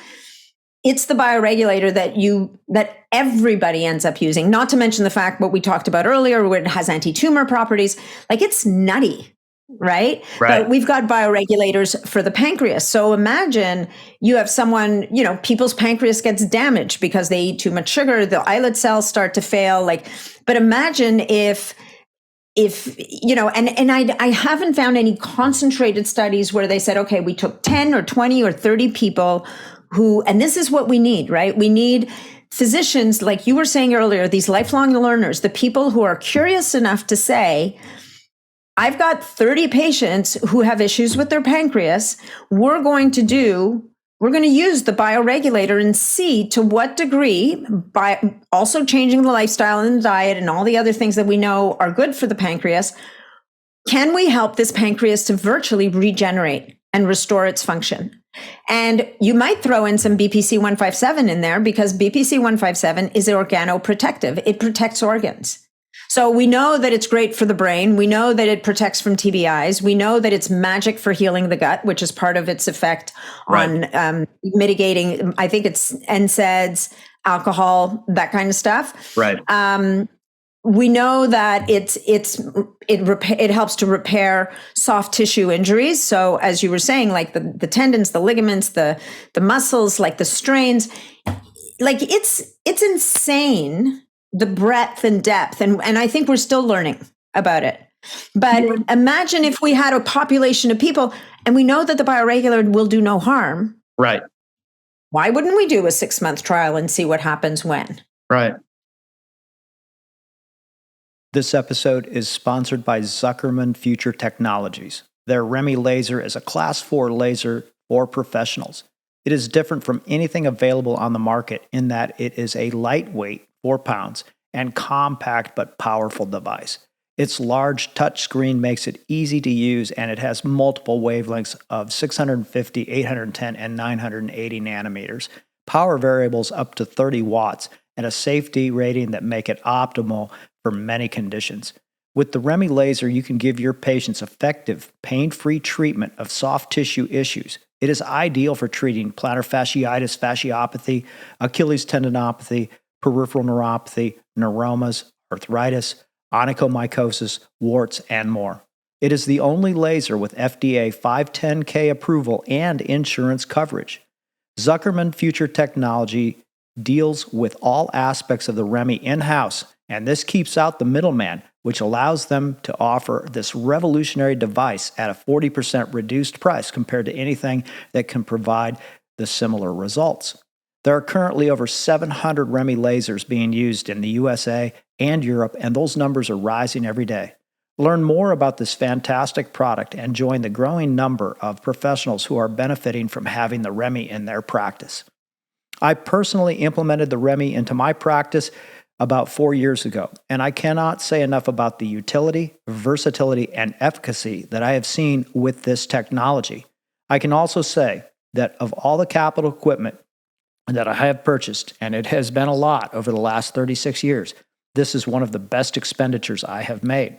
it's the bioregulator that everybody ends up using, not to mention the fact what we talked about earlier, where it has anti-tumor properties. Like, it's nutty. right? Right. But we've got bioregulators for the pancreas. So imagine you have someone, people's pancreas gets damaged because they eat too much sugar, the islet cells start to fail. But imagine if I haven't found any concentrated studies where they said, okay, we took 10 or 20 or 30 people and this is what we need, right? We need physicians, like you were saying earlier, these lifelong learners, the people who are curious enough to say, I've got 30 patients who have issues with their pancreas. We're going to use the bioregulator and see to what degree, by also changing the lifestyle and the diet and all the other things that we know are good for the pancreas, can we help this pancreas to virtually regenerate and restore its function? And you might throw in some BPC 157 in there, because BPC 157 is organoprotective. It protects organs. So we know that it's great for the brain. We know that it protects from TBIs. We know that it's magic for healing the gut, which is part of its effect on mitigating, I think it's NSAIDs, alcohol, that kind of stuff. Right. We know that it helps to repair soft tissue injuries. So as you were saying, like the tendons, the ligaments, the muscles, like the strains, like it's insane, the breadth and depth. And I think we're still learning about it. But imagine if we had a population of people, and we know that the bioregulator will do no harm. Right. Why wouldn't we do a 6-month trial and see what happens when? Right. This episode is sponsored by Zuckerman Future Technologies. Their REMI laser is a Class 4 laser for professionals. It is different from anything available on the market in that it is a lightweight, 4 pounds, and compact but powerful device. Its large touchscreen makes it easy to use, and it has multiple wavelengths of 650, 810, and 980 nanometers, power variables up to 30 watts, and a safety rating that make it optimal for many conditions. With the REMI laser, you can give your patients effective, pain-free treatment of soft tissue issues. It is ideal for treating plantar fasciitis, fasciopathy, Achilles tendinopathy, peripheral neuropathy, neuromas, arthritis, onychomycosis, warts, and more. It is the only laser with FDA 510(k) approval and insurance coverage. Zuckerman Future Technology deals with all aspects of the REMI in-house, and this keeps out the middleman, which allows them to offer this revolutionary device at a 40% reduced price compared to anything that can provide the similar results. There are currently over 700 REMI lasers being used in the USA and Europe, and those numbers are rising every day. Learn more about this fantastic product and join the growing number of professionals who are benefiting from having the REMI in their practice. I personally implemented the REMI into my practice about 4 years ago, and I cannot say enough about the utility, versatility, and efficacy that I have seen with this technology. I can also say that of all the capital equipment that I have purchased, and it has been a lot over the last 36 years, this is one of the best expenditures I have made.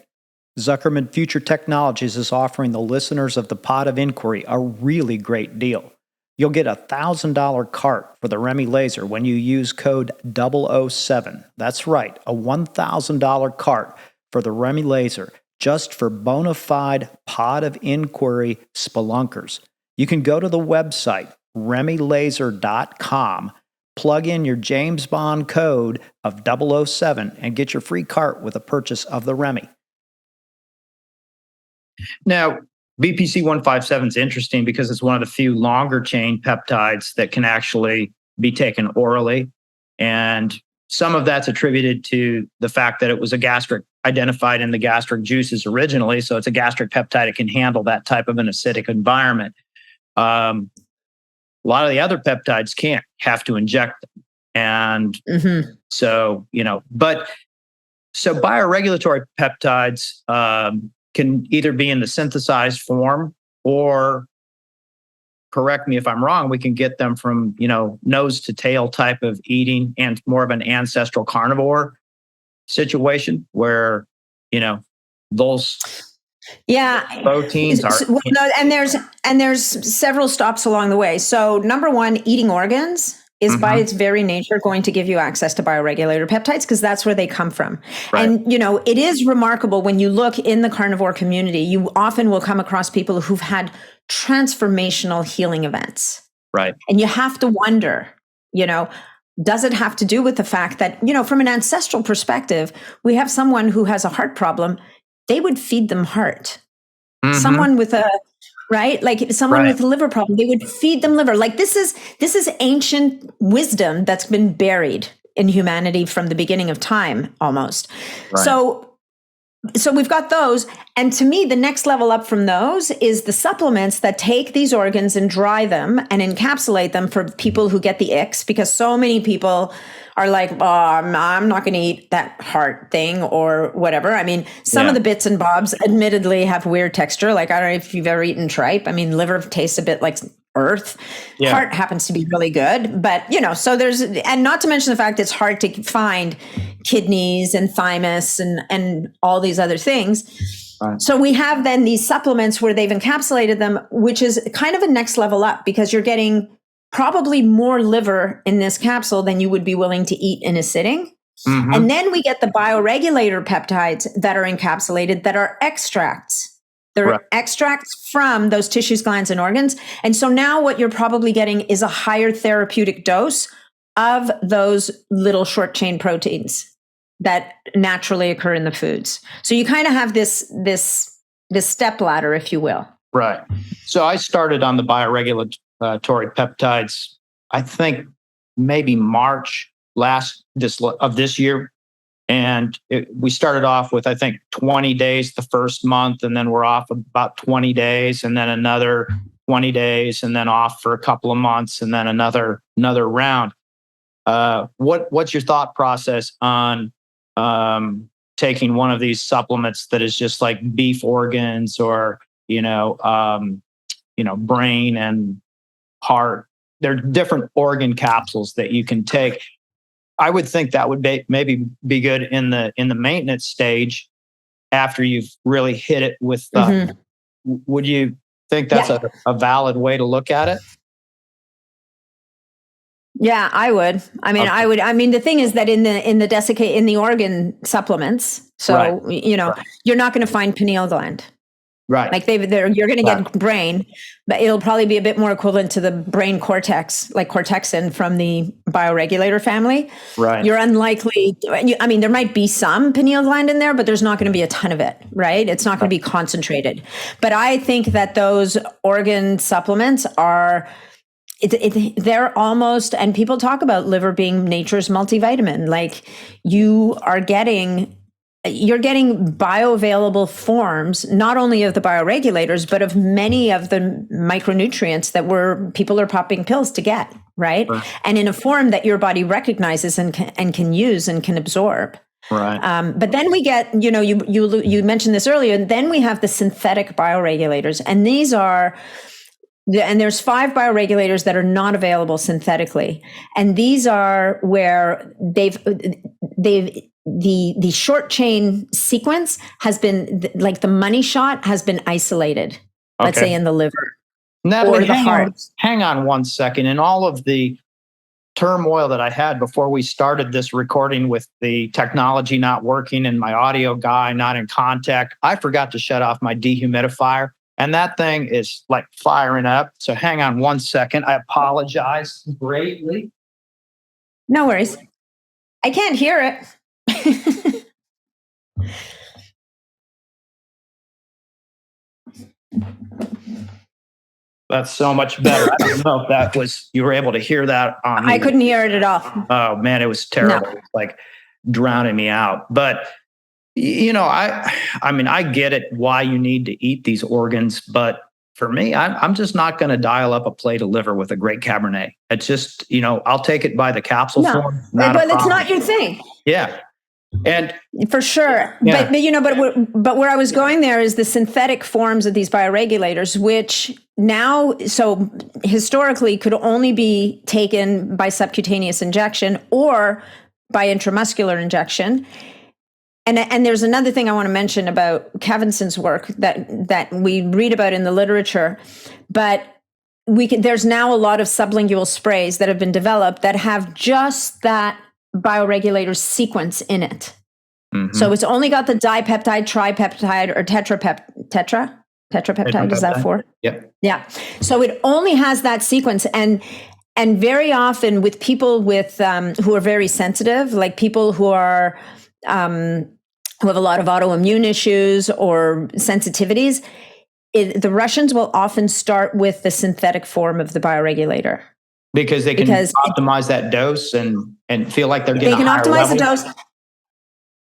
Zuckerman Future Technologies is offering the listeners of the Pod of Inquiry a really great deal. You'll get a $1,000 cart for the REMI laser when you use code 007. That's right, a $1,000 cart for the REMI laser, just for bona fide Pod of Inquiry spelunkers. You can go to the website, remilaser.com, plug in your James Bond code of 007, and get your free cart with a purchase of the REMI. Now, BPC 157 is interesting because it's one of the few longer chain peptides that can actually be taken orally. And some of that's attributed to the fact that it was identified in the gastric juices originally. So it's a gastric peptide. It can handle that type of an acidic environment. A lot of the other peptides can't, have to inject them. And so bioregulatory peptides can either be in the synthesized form, or, correct me if I'm wrong, we can get them from, nose to tail type of eating and more of an ancestral carnivore situation where, those proteins are. And there's several stops along the way. So number one, eating organs is by its very nature going to give you access to bioregulator peptides because that's where they come from. Right. And, it is remarkable when you look in the carnivore community, you often will come across people who've had transformational healing events. Right. And you have to wonder, does it have to do with the fact that, from an ancestral perspective, we have someone who has a heart problem, they would feed them heart. Someone with someone with a liver problem, they would feed them liver. Like this is ancient wisdom that's been buried in humanity from the beginning of time almost. Right. So we've got those. And to me, the next level up from those is the supplements that take these organs and dry them and encapsulate them for people who get the icks, because so many people are like, oh, I'm not going to eat that heart thing or whatever. I mean, some of the bits and bobs admittedly have weird texture. Like, I don't know if you've ever eaten tripe. I mean, liver tastes a bit like earth. Yeah. Heart happens to be really good. But, so and not to mention the fact it's hard to find kidneys and thymus and all these other things. Right. So we have then these supplements where they've encapsulated them, which is kind of a next level up because you're getting probably more liver in this capsule than you would be willing to eat in a sitting. And then we get the bioregulator peptides that are encapsulated that are extracts. They're extracts from those tissues, glands, and organs. And so now what you're probably getting is a higher therapeutic dose of those little short chain proteins that naturally occur in the foods. So you kind of have this step ladder, if you will. Right. So I started on the bioregulatory peptides, I think maybe March of this year. And we started off with, I think, 20 days the first month, and then we're off about 20 days, and then another 20 days, and then off for a couple of months, and then another round. What's your thought process on taking one of these supplements that is just like beef organs or brain and heart? They're different organ capsules that you can take. I would think that would maybe be good in the maintenance stage after you've really hit it with. Would you think that's a valid way to look at it? Yeah, I would. I mean, I would. I mean, the thing is that in the organ supplements, so you're not going to find pineal gland. Right. Like you're going to get brain, but it'll probably be a bit more equivalent to the brain cortex, like cortexin from the bioregulator family. Right. You're unlikely. I mean, there might be some pineal gland in there, but there's not going to be a ton of it, right? It's not going to be concentrated. But I think that those organ supplements are, they're almost, and people talk about liver being nature's multivitamin. Like you're getting bioavailable forms, not only of the bioregulators, but of many of the micronutrients that people are popping pills to get, right? And in a form that your body recognizes and can use and can absorb. Right. But then we get, you mentioned this earlier, and then we have the synthetic bioregulators. And there's 5 bioregulators that are not available synthetically. And these are where the short chain sequence has been, like the money shot has been isolated, let's say in the liver or the heart. Hang on one second. In all of the turmoil that I had before we started this recording with the technology not working and my audio guy not in contact, I forgot to shut off my dehumidifier. And that thing is like firing up. So hang on one second. I apologize greatly. No worries. I can't hear it. That's so much better. I don't know if you were able to hear that on I couldn't hear it at all. Oh man, it was terrible. No. It was like drowning me out. But I mean, I get it why you need to eat these organs, but for me, I'm just not going to dial up a plate of liver with a great Cabernet. It's just, I'll take it by the capsule form. But it's not your thing. Yeah. And for sure. Yeah. But where I was going there is the synthetic forms of these bioregulators, which now, so historically could only be taken by subcutaneous injection or by intramuscular injection. And there's another thing I want to mention about Kevinson's work that we read about in the literature, but there's now a lot of sublingual sprays that have been developed that have just that bioregulator sequence in it. Mm-hmm. So it's only got the dipeptide, tripeptide, or tetrapeptide. Is that 4? Yep. Yeah. So it only has that sequence, and very often with people with who are very sensitive, like people who are who have a lot of autoimmune issues or sensitivities, the Russians will often start with the synthetic form of the bioregulator. Because they can optimize that dose and feel like they're getting a higher level. They can optimize the dose.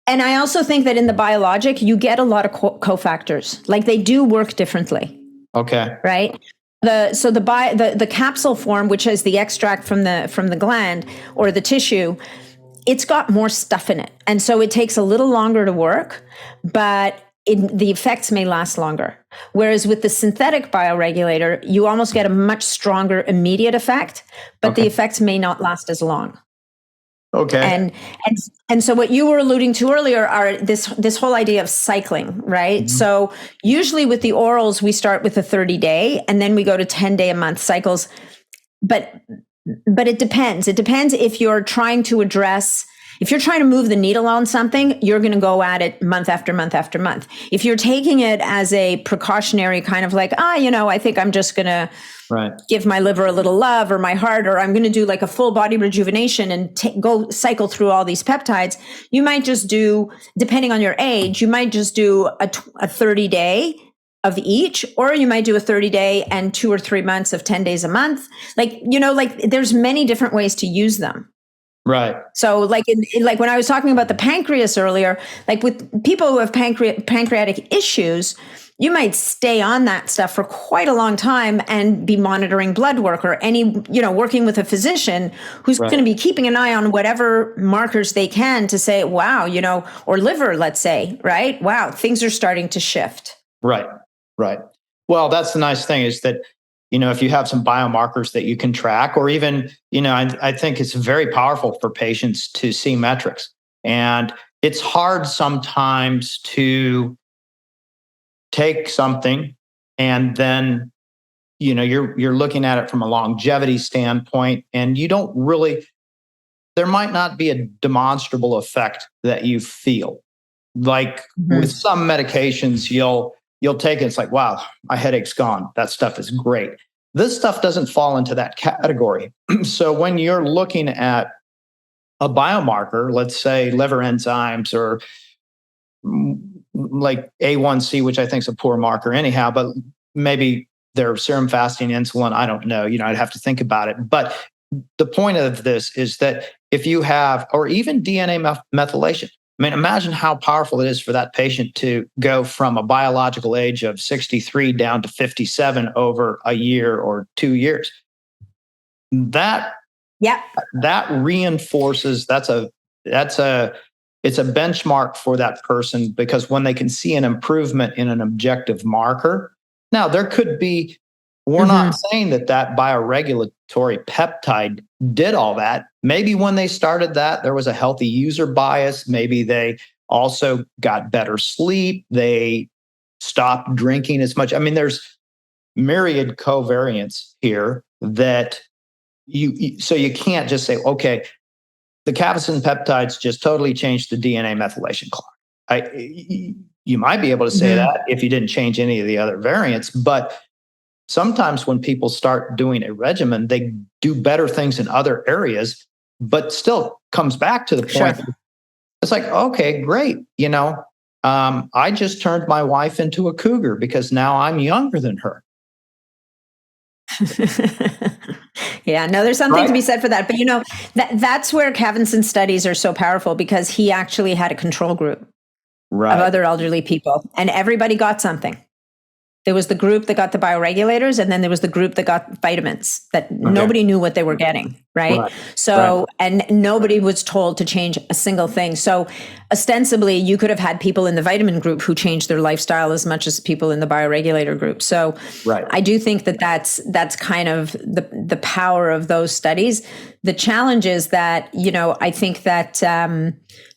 And I also think that in the biologic, you get a lot of cofactors. Like they do work differently. Okay. Right? The capsule form, which is the extract from the gland or the tissue, it's got more stuff in it. And so it takes a little longer to work, but the effects may last longer. Whereas with the synthetic bioregulator, you almost get a much stronger immediate effect, but the effects may not last as long. Okay. And so what you were alluding to earlier are this whole idea of cycling, right? Mm-hmm. So usually with the orals, we start with a 30-day and then we go to 10-day a month cycles. But it depends. It depends if you're trying to move the needle on something, you're going to go at it month after month after month. If you're taking it as a precautionary kind of like, I think I'm just going to give my liver a little love, or my heart, or I'm going to do like a full body rejuvenation and go cycle through all these peptides, you might just do, depending on your age, you might just do a 30-day of each, or you might do a 30-day and 2 or 3 months of 10 days a month. Like there's many different ways to use them. Right. So like like when I was talking about the pancreas earlier, like with people who have pancreatic issues, you might stay on that stuff for quite a long time and be monitoring blood work, or working with a physician who's going to be keeping an eye on whatever markers they can to say, wow, or liver, let's say, right? Wow, things are starting to shift. Right. Well, that's the nice thing is that, if you have some biomarkers that you can track, or even, I think it's very powerful for patients to see metrics. And it's hard sometimes to take something and then, you're looking at it from a longevity standpoint, and you don't really, there might not be a demonstrable effect that you feel. Like with some medications, you'll take it, it's like, wow, my headache's gone. That stuff is great. This stuff doesn't fall into that category. So when you're looking at a biomarker, let's say liver enzymes, or like A1C, which I think is a poor marker anyhow, but maybe their serum fasting insulin, I don't know, I'd have to think about it. But the point of this is that if you have, or even DNA methylation, imagine how powerful it is for that patient to go from a biological age of 63 down to 57 over a year or 2 years. That reinforces, it's a benchmark for that person, because when they can see an improvement in an objective marker, now there could be, we're not saying that bioregulatory peptide did all that. Maybe when they started that, there was a healthy user bias. Maybe they also got better sleep. They stopped drinking as much. There's myriad covariants here that so you can't just say, okay, the capsaicin peptides just totally changed the DNA methylation clock. You might be able to say that if you didn't change any of the other variants, but sometimes when people start doing a regimen, they do better things in other areas, but still comes back to the point. Sure. It's like, okay, great. I just turned my wife into a cougar because now I'm younger than her. Yeah, no, there's something to be said for that. But that's where Cavinson's studies are so powerful, because he actually had a control group of other elderly people, and everybody got something. There was the group that got the bioregulators, and then there was the group that got vitamins that nobody knew what they were getting, right? So, and nobody was told to change a single thing. So ostensibly, you could have had people in the vitamin group who changed their lifestyle as much as people in the bioregulator group. So I do think that that's kind of the power of those studies. The challenge is that, I think that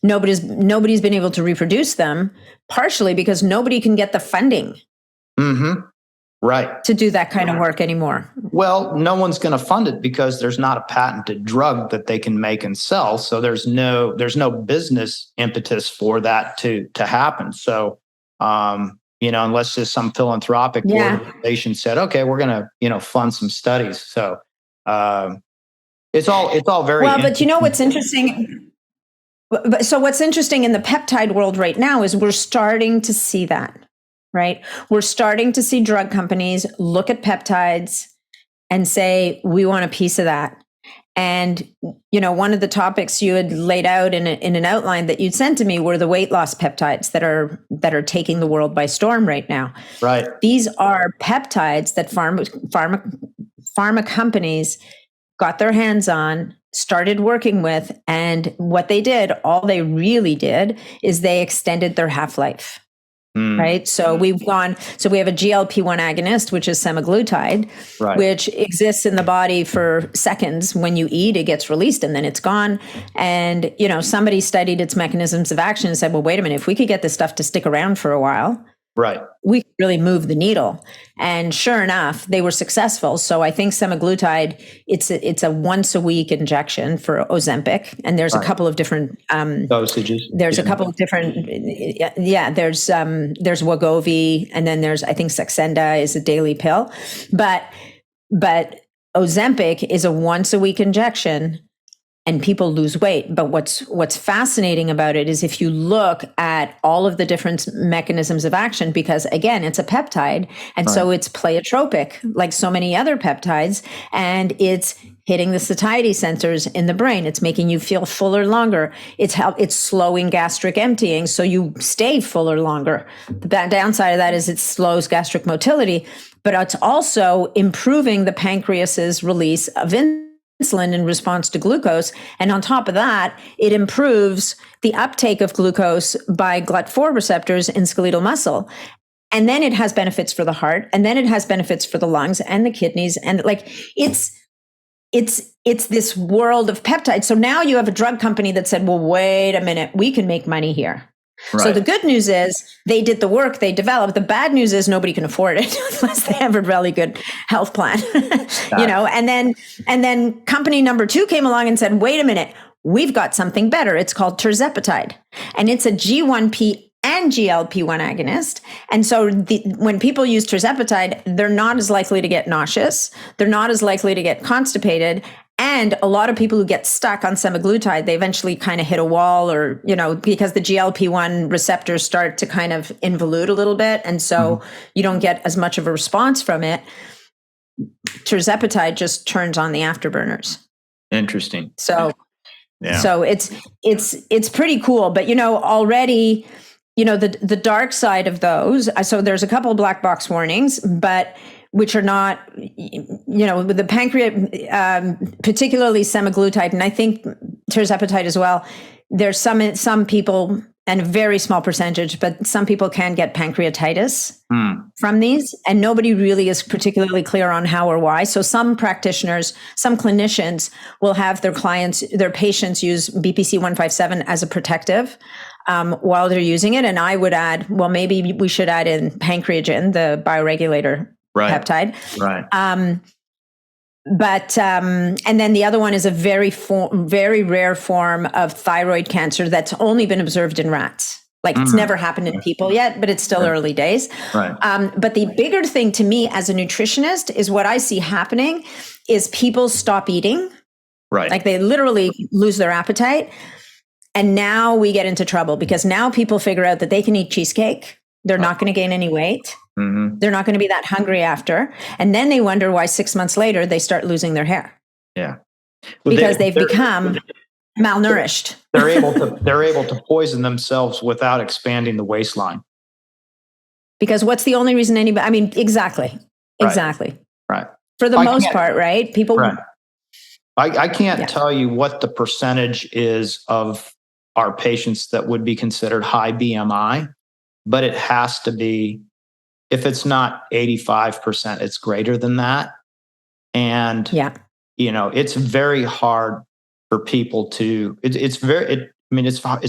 nobody's been able to reproduce them, partially because nobody can get the funding. Right. to do that kind of work anymore. Well, no one's going to fund it because there's not a patented drug that they can make and sell. So there's no business impetus for that to happen. So, unless just some philanthropic organization said, okay, we're going to, fund some studies. So, it's all very well, but you know what's interesting? So what's interesting in the peptide world right now is we're starting to see that, right? We're starting to see drug companies look at peptides and say, we want a piece of that. And, one of the topics you had laid out in an outline that you'd sent to me were the weight loss peptides that are taking the world by storm right now. Right. These are peptides that pharma companies got their hands on, started working with, and what they did, all they really did is they extended their half-life. Right. So we have a GLP-1 agonist, which is semaglutide, which exists in the body for seconds. When you eat, it gets released and then it's gone. And, somebody studied its mechanisms of action and said, well, wait a minute, if we could get this stuff to stick around for a while, we could really move the needle. And sure enough, they were successful. So I think semaglutide, it's a once a week injection for Ozempic. And there's a couple of different dosages. There's a couple of different, there's Wegovy, and then there's, I think Saxenda is a daily pill. But Ozempic is a once a week injection. And people lose weight. But what's fascinating about it is if you look at all of the different mechanisms of action, because again, it's a peptide. And so it's pleiotropic, like so many other peptides. And it's hitting the satiety sensors in the brain. It's making you feel fuller longer. It's slowing gastric emptying. So you stay fuller longer. The downside of that is it slows gastric motility, but it's also improving the pancreas's release of insulin in response to glucose. And on top of that, it improves the uptake of glucose by GLUT4 receptors in skeletal muscle. And then it has benefits for the heart, and then it has benefits for the lungs and the kidneys. And it's this world of peptides. So now you have a drug company that said, well, wait a minute, we can make money here. Right. So the good news is they did the work, they developed. The bad news is nobody can afford it unless they have a really good health plan, and then company number 2 came along and said, wait a minute, we've got something better. It's called tirzepatide, and it's a G1P and GLP-1 agonist. And so when people use tirzepatide, they're not as likely to get nauseous. They're not as likely to get constipated. And a lot of people who get stuck on semaglutide, they eventually kind of hit a wall or, because the GLP-1 receptors start to kind of involute a little bit. And so you don't get as much of a response from it. Tirzepatide just turns on the afterburners. Interesting. So it's pretty cool. But, already, the dark side of those, so there's a couple of black box warnings, but which are not, with the pancreas, particularly semaglutide, and I think tirzepatide as well. There's some people, and a very small percentage, but some people can get pancreatitis from these, and nobody really is particularly clear on how or why. So some practitioners, some clinicians will have their patients use BPC 157 as a protective while they're using it. And I would add, well, maybe we should add in pancreagen, the bioregulator peptide. Right. And then the other one is a very rare form of thyroid cancer that's only been observed in rats. It's never happened in people yet, but it's still early days. Right. But the bigger thing to me as a nutritionist is what I see happening is people stop eating. Right. They literally lose their appetite. And now we get into trouble because now people figure out that they can eat cheesecake. They're not going to gain any weight. They're not going to be that hungry after. And then they wonder why 6 months later they start losing their hair. Yeah. Well, because they've become malnourished. They're able to poison themselves without expanding the waistline. Because what's the only reason anybody, exactly. Right. For the most part, right? People. Right. I can't tell you what the percentage is of our patients that would be considered high BMI, but it has to be, if it's not 85%, it's greater than that. And, it's very hard for people to, it's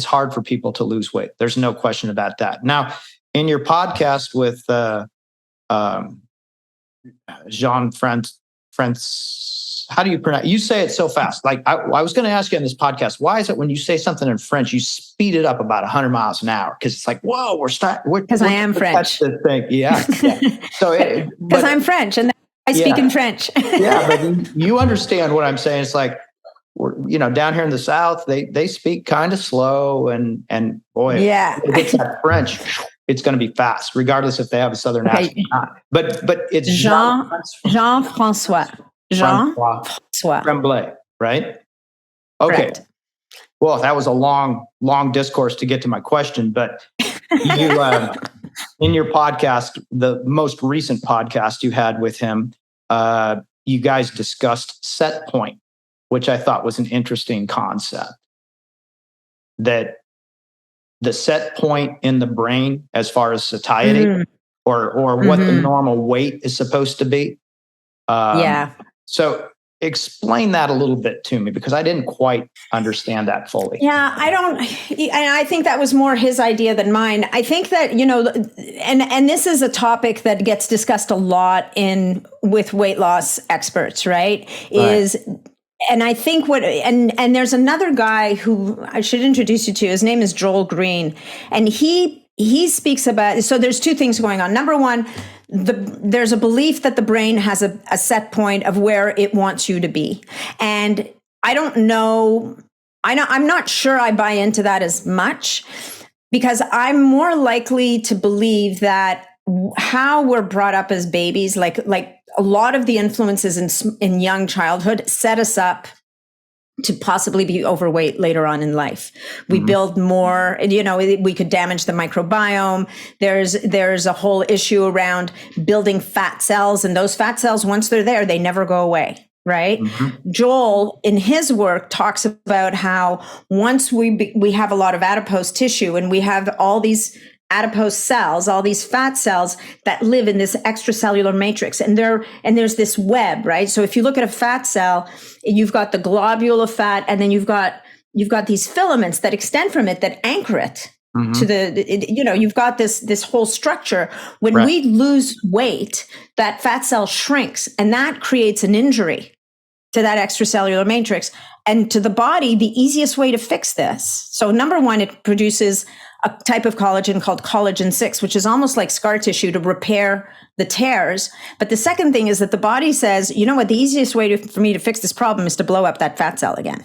hard for people to lose weight. There's no question about that. Now, in your podcast with Jean how do you pronounce? You say it so fast. Like I was going to ask you on this podcast, why is it when you say something in French, you speed it up about 100 miles an hour? Because it's like, whoa, because I am French. Yeah. So because I'm French and I speak in French. Yeah, but you understand what I'm saying. It's like, down here in the South, they speak kind of slow, and boy, if it's that French, it's going to be fast, regardless if they have a Southern accent or not. But it's Jean-François Tremblay, right? Okay. Correct. Well, that was a long discourse to get to my question, but you, in your podcast, the most recent podcast you had with him, you guys discussed set point, which I thought was an interesting concept. That the set point in the brain, as far as satiety or what the normal weight is supposed to be. So explain that a little bit to me, because I didn't quite understand that fully. Yeah, I think that was more his idea than mine. I think that, and this is a topic that gets discussed a lot with weight loss experts, right? And I think and there's another guy who I should introduce you to. His name is Joel Green. And he speaks about, so there's two things going on. Number one, there's a belief that the brain has a set point of where it wants you to be. And I'm not sure I buy into that as much, because I'm more likely to believe that how we're brought up as babies, like a lot of the influences in young childhood set us up to possibly be overweight later on in life. We build more, we could damage the microbiome. There's a whole issue around building fat cells, and those fat cells, once they're there, they never go away, right? Joel, in his work, talks about how once we have a lot of adipose tissue, and we have all these adipose cells, all these fat cells that live in this extracellular matrix, and there's this web, right? So if you look at a fat cell, you've got the globule of fat, and then you've got these filaments that extend from it that anchor it to you've got this whole structure. When we lose weight, that fat cell shrinks, and that creates an injury to that extracellular matrix. And to the body, the easiest way to fix this, so number one, it produces a type of collagen called collagen 6, which is almost like scar tissue to repair the tears. But the second thing is that the body says, you know what, the easiest way for me to fix this problem is to blow up that fat cell again.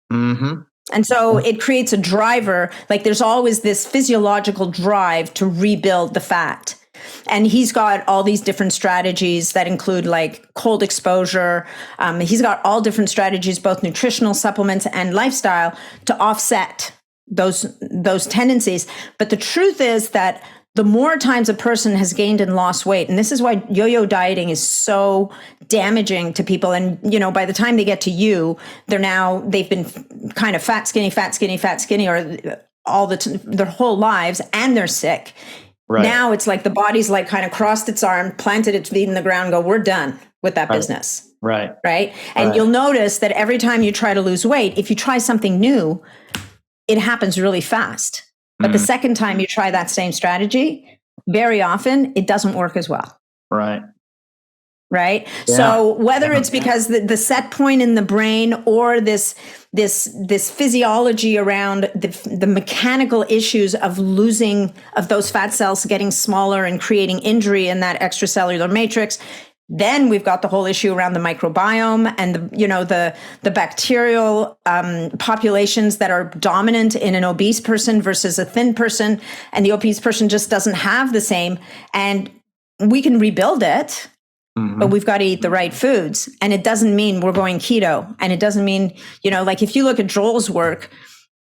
And so it creates a driver, like there's always this physiological drive to rebuild the fat. And he's got all these different strategies that include like cold exposure. He's got all different strategies, both nutritional supplements and lifestyle, to offset those tendencies. But the truth is that the more times a person has gained and lost weight, and this is why yo-yo dieting is so damaging to people. And, by the time they get to you, they've been kind of fat, skinny, or their whole lives, and they're sick. Right. Now it's like the body's like kind of crossed its arm, planted its feet in the ground, go, we're done with that business. Right. And you'll notice that every time you try to lose weight, if you try something new, it happens really fast. But the second time you try that same strategy, very often it doesn't work as well. Right. Yeah. So whether it's because the set point in the brain, or this physiology around the mechanical issues of those fat cells getting smaller and creating injury in that extracellular matrix, then we've got the whole issue around the microbiome and the bacterial populations that are dominant in an obese person versus a thin person, and the obese person just doesn't have the same. And we can rebuild it, but we've got to eat the right foods. And it doesn't mean we're going keto, and it doesn't mean like if you look at Joel's work,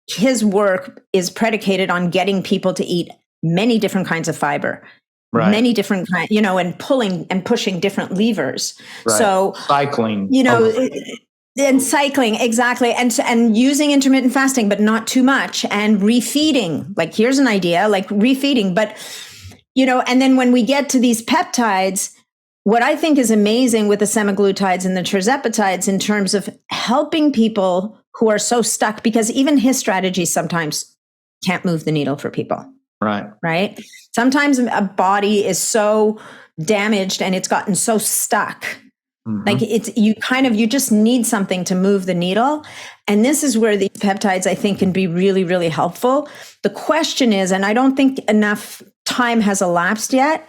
his work is predicated on getting people to eat many different kinds of fiber. Right. Many different kinds, and pulling and pushing different levers. Right. So cycling, and cycling, exactly. And using intermittent fasting, but not too much, and refeeding. Like, here's an idea, like refeeding, but, and then when we get to these peptides, what I think is amazing with the semaglutides and the tirzepatides in terms of helping people who are so stuck, because even his strategies sometimes can't move the needle for people. Right. Sometimes a body is so damaged and it's gotten so stuck. Like you just need something to move the needle. And this is where these peptides, I think, can be really, really helpful. The question is, and I don't think enough time has elapsed yet.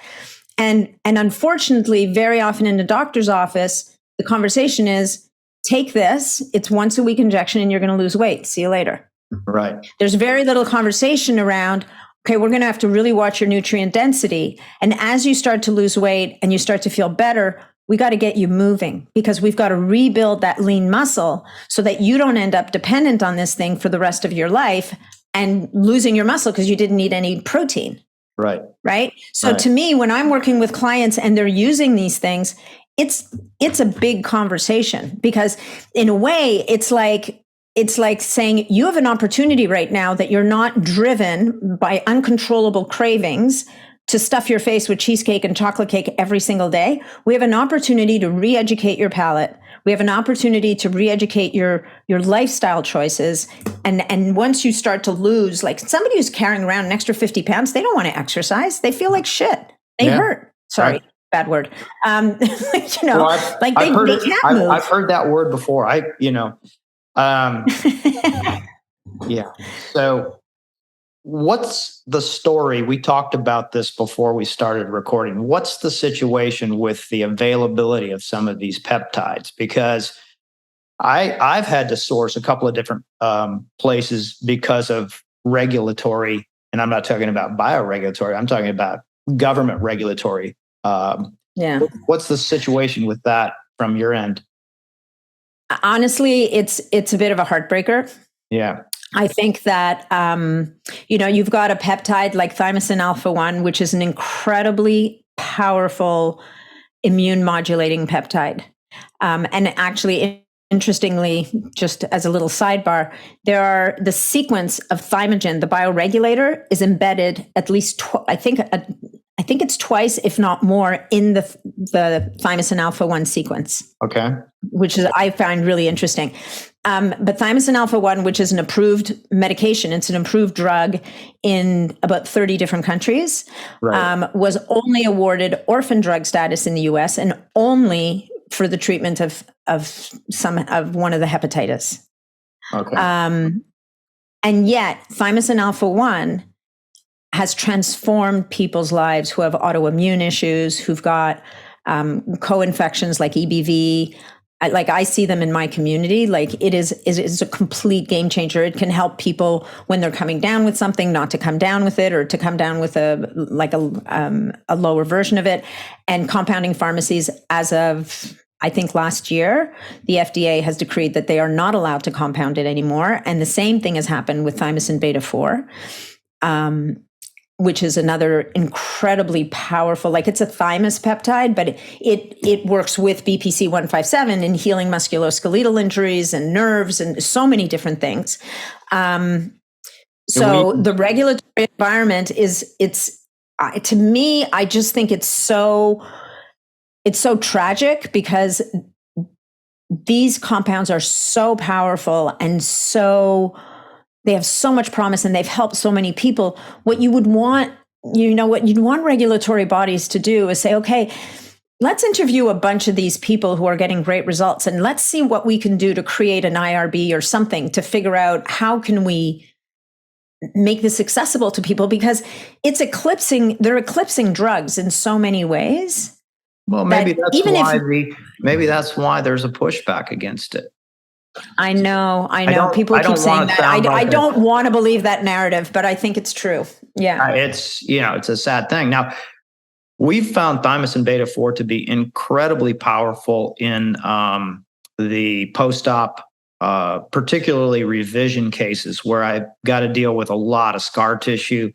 And unfortunately, very often in the doctor's office, the conversation is, take this, it's once a week injection and you're going to lose weight. See you later. Right. There's very little conversation around, okay, we're going to have to really watch your nutrient density. And as you start to lose weight and you start to feel better, we got to get you moving, because we've got to rebuild that lean muscle so that you don't end up dependent on this thing for the rest of your life and losing your muscle because you didn't need any protein. Right. Right. So to me, when I'm working with clients and they're using these things, it's a big conversation, because in a way it's like saying you have an opportunity right now that you're not driven by uncontrollable cravings to stuff your face with cheesecake and chocolate cake every single day. We have an opportunity to re-educate your palate. We have an opportunity to re-educate your lifestyle choices. And once you start to lose, like somebody who's carrying around an extra 50 pounds, they don't want to exercise. They feel like shit. They hurt. Sorry, bad word. Well, they can't move. I've heard that word before. Yeah. So what's the story? We talked about this before we started recording. What's the situation with the availability of some of these peptides? Because I've had to source a couple of different places because of regulatory, and I'm not talking about bioregulatory, I'm talking about government regulatory. What's the situation with that from your end? Honestly, it's a bit of a heartbreaker. Yeah. I think that, you've got a peptide like thymosin alpha-1, which is an incredibly powerful immune modulating peptide. And actually, interestingly, just as a little sidebar, the sequence of thymogen, the bioregulator, is embedded at least, I think it's twice, if not more, in the thymosin alpha-1 sequence. Okay. Which I find really interesting. But thymosin alpha-1, which is an approved medication, it's an approved drug in about 30 different countries, was only awarded orphan drug status in the US and only for the treatment of one of the hepatitis. Okay. And yet, thymosin alpha-1 has transformed people's lives who have autoimmune issues, who've got co-infections like EBV. I see them in my community. Like it is a complete game changer. It can help people when they're coming down with something, not to come down with it, or to come down with a lower version of it. And compounding pharmacies, as of I think last year, the FDA has decreed that they are not allowed to compound it anymore. And the same thing has happened with thymosin beta-4. Which is another incredibly powerful, like it's a thymus peptide, but it works with BPC 157 in healing musculoskeletal injuries and nerves and so many different things. So the regulatory environment to me, I just think it's so tragic, because these compounds are so powerful and they have so much promise, and they've helped so many people. What you'd want regulatory bodies to do is say, okay, let's interview a bunch of these people who are getting great results, and let's see what we can do to create an IRB or something to figure out how can we make this accessible to people, because they're eclipsing drugs in so many ways. Well, maybe that's why there's a pushback against it. I know. People keep saying that. I don't want to believe that narrative, but I think it's true. Yeah. It's a sad thing. Now, we've found thymosin beta-4 to be incredibly powerful in the post-op, particularly revision cases where I got to deal with a lot of scar tissue.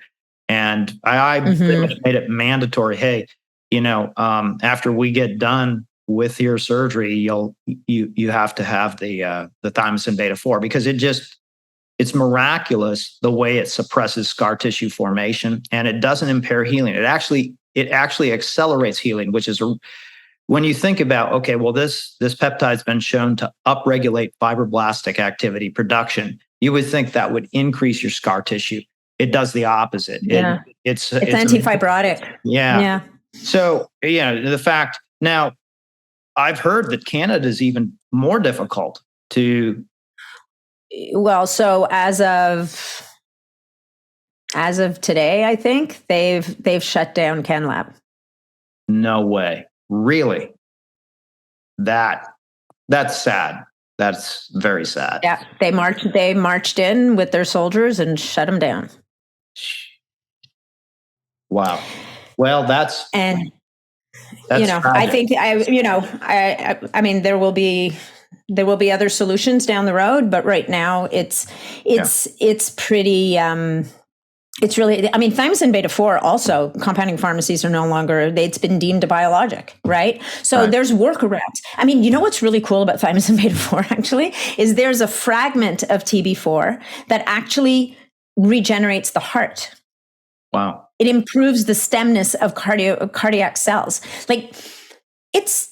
And I made it mandatory. Hey, after we get done with your surgery, you have to have the thymosin beta-4, because it's miraculous the way it suppresses scar tissue formation, and it doesn't impair healing. It actually accelerates healing, which is when you think about, okay, well, this peptide's been shown to upregulate fibroblastic activity production. You would think that would increase your scar tissue. it does the opposite. Yeah. It's antifibrotic. Yeah. So, the fact now, I've heard that Canada is even more difficult to. Well, so as of today, I think they've shut down CanLab. No way. Really? That's sad. That's very sad. Yeah, they marched in with their soldiers and shut them down. Wow. Well, that's tragic. I think I mean there will be other solutions down the road, but right now it's pretty it's really, I mean, thymosin beta-4 also, compounding pharmacies are no longer, it's been deemed a biologic, right? So there's workarounds. I mean, you know what's really cool about thymosin beta-4 actually is there's a fragment of TB4 that actually regenerates the heart. Wow. It improves the stemness of cardiac cells. Like it's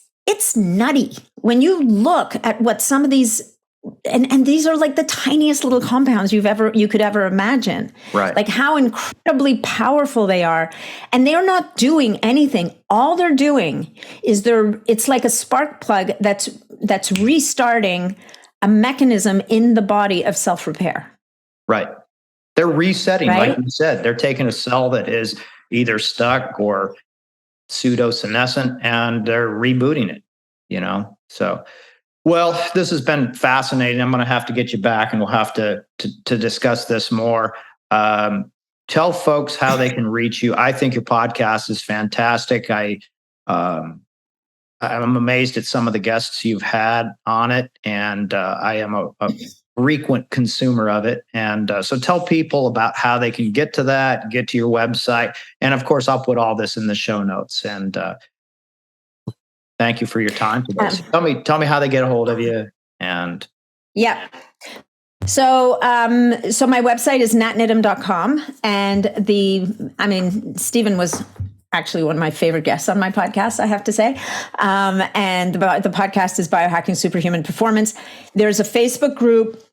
nutty when you look at what some of these, and these are like the tiniest little compounds you could ever imagine. Right. Like how incredibly powerful they are. And they're not doing anything. All they're doing is it's like a spark plug that's restarting a mechanism in the body of self-repair. Right. They're resetting, right? Like you said. They're taking a cell that is either stuck or pseudo-senescent and they're rebooting it, So, well, this has been fascinating. I'm going to have to get you back and we'll have to discuss this more. Tell folks how they can reach you. I think your podcast is fantastic. I'm amazed at some of the guests you've had on it, and I am a frequent consumer of it. And so tell people about how they can get to that, get to your website. And of course, I'll put all this in the show notes. And thank you for your time today. So tell me how they get a hold of you. And yeah. So my website is natniddam.com. And Stephen was actually one of my favorite guests on my podcast, I have to say. And the podcast is Biohacking Superhuman Performance. There's a Facebook group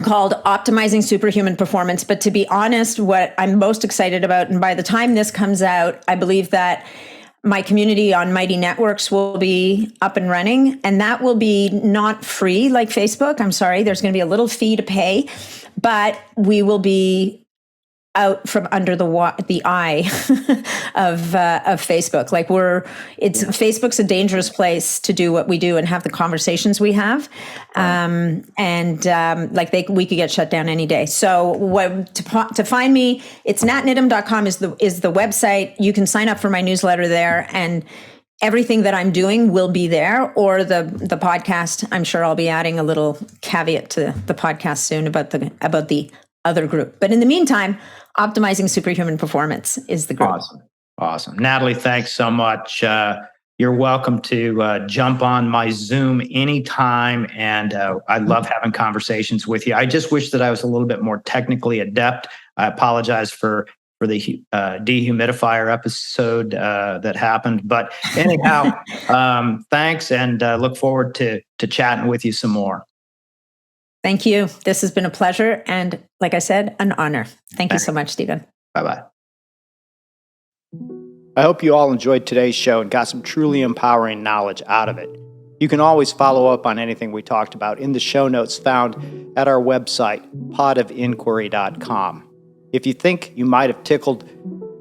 called Optimizing Superhuman Performance. But to be honest, what I'm most excited about, and by the time this comes out, I believe that my community on Mighty Networks will be up and running, and that will be not free like Facebook. I'm sorry, there's going to be a little fee to pay, but we will be out from under the eye of Facebook. Like Facebook's a dangerous place to do what we do and have the conversations we have. We could get shut down any day. So to find me, it's natniddam.com is the website. You can sign up for my newsletter there, and everything that I'm doing will be there, or the podcast. I'm sure I'll be adding a little caveat to the podcast soon about the other group. But in the meantime, Optimizing Superhuman Performance is the group. Awesome. Nathalie, thanks so much. You're welcome to jump on my Zoom anytime. And I love having conversations with you. I just wish that I was a little bit more technically adept. I apologize for the dehumidifier episode that happened. But anyhow, thanks, and look forward to chatting with you some more. Thank you. This has been a pleasure. And like I said, an honor. Thank you so much, Stephen. Bye-bye. I hope you all enjoyed today's show and got some truly empowering knowledge out of it. You can always follow up on anything we talked about in the show notes found at our website, podofinquiry.com. If you think you might have tickled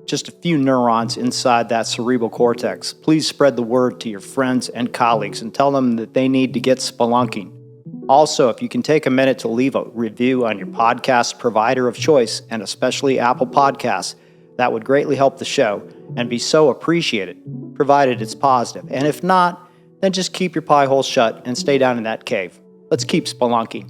just a few neurons inside that cerebral cortex, please spread the word to your friends and colleagues and tell them that they need to get spelunking. Also, if you can take a minute to leave a review on your podcast provider of choice, and especially Apple Podcasts, that would greatly help the show and be so appreciated, provided it's positive. And if not, then just keep your pie hole shut and stay down in that cave. Let's keep spelunking.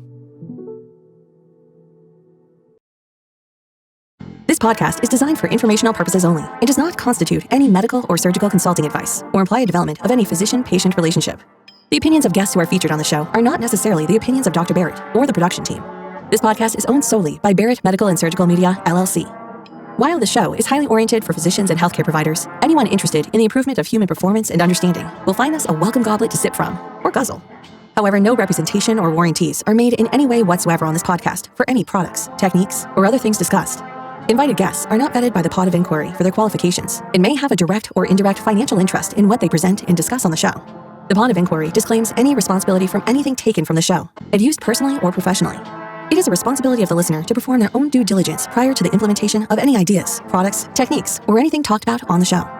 This podcast is designed for informational purposes only and does not constitute any medical or surgical consulting advice or imply a development of any physician-patient relationship. The opinions of guests who are featured on the show are not necessarily the opinions of Dr. Barrett or the production team. This podcast is owned solely by Barrett Medical and Surgical Media, LLC. While the show is highly oriented for physicians and healthcare providers, anyone interested in the improvement of human performance and understanding will find this a welcome goblet to sip from, or guzzle. However, no representation or warranties are made in any way whatsoever on this podcast for any products, techniques, or other things discussed. Invited guests are not vetted by the Pod of Inquiry for their qualifications and may have a direct or indirect financial interest in what they present and discuss on the show. The Pod of Inquiry disclaims any responsibility from anything taken from the show and used personally or professionally. It is a responsibility of the listener to perform their own due diligence prior to the implementation of any ideas, products, techniques, or anything talked about on the show.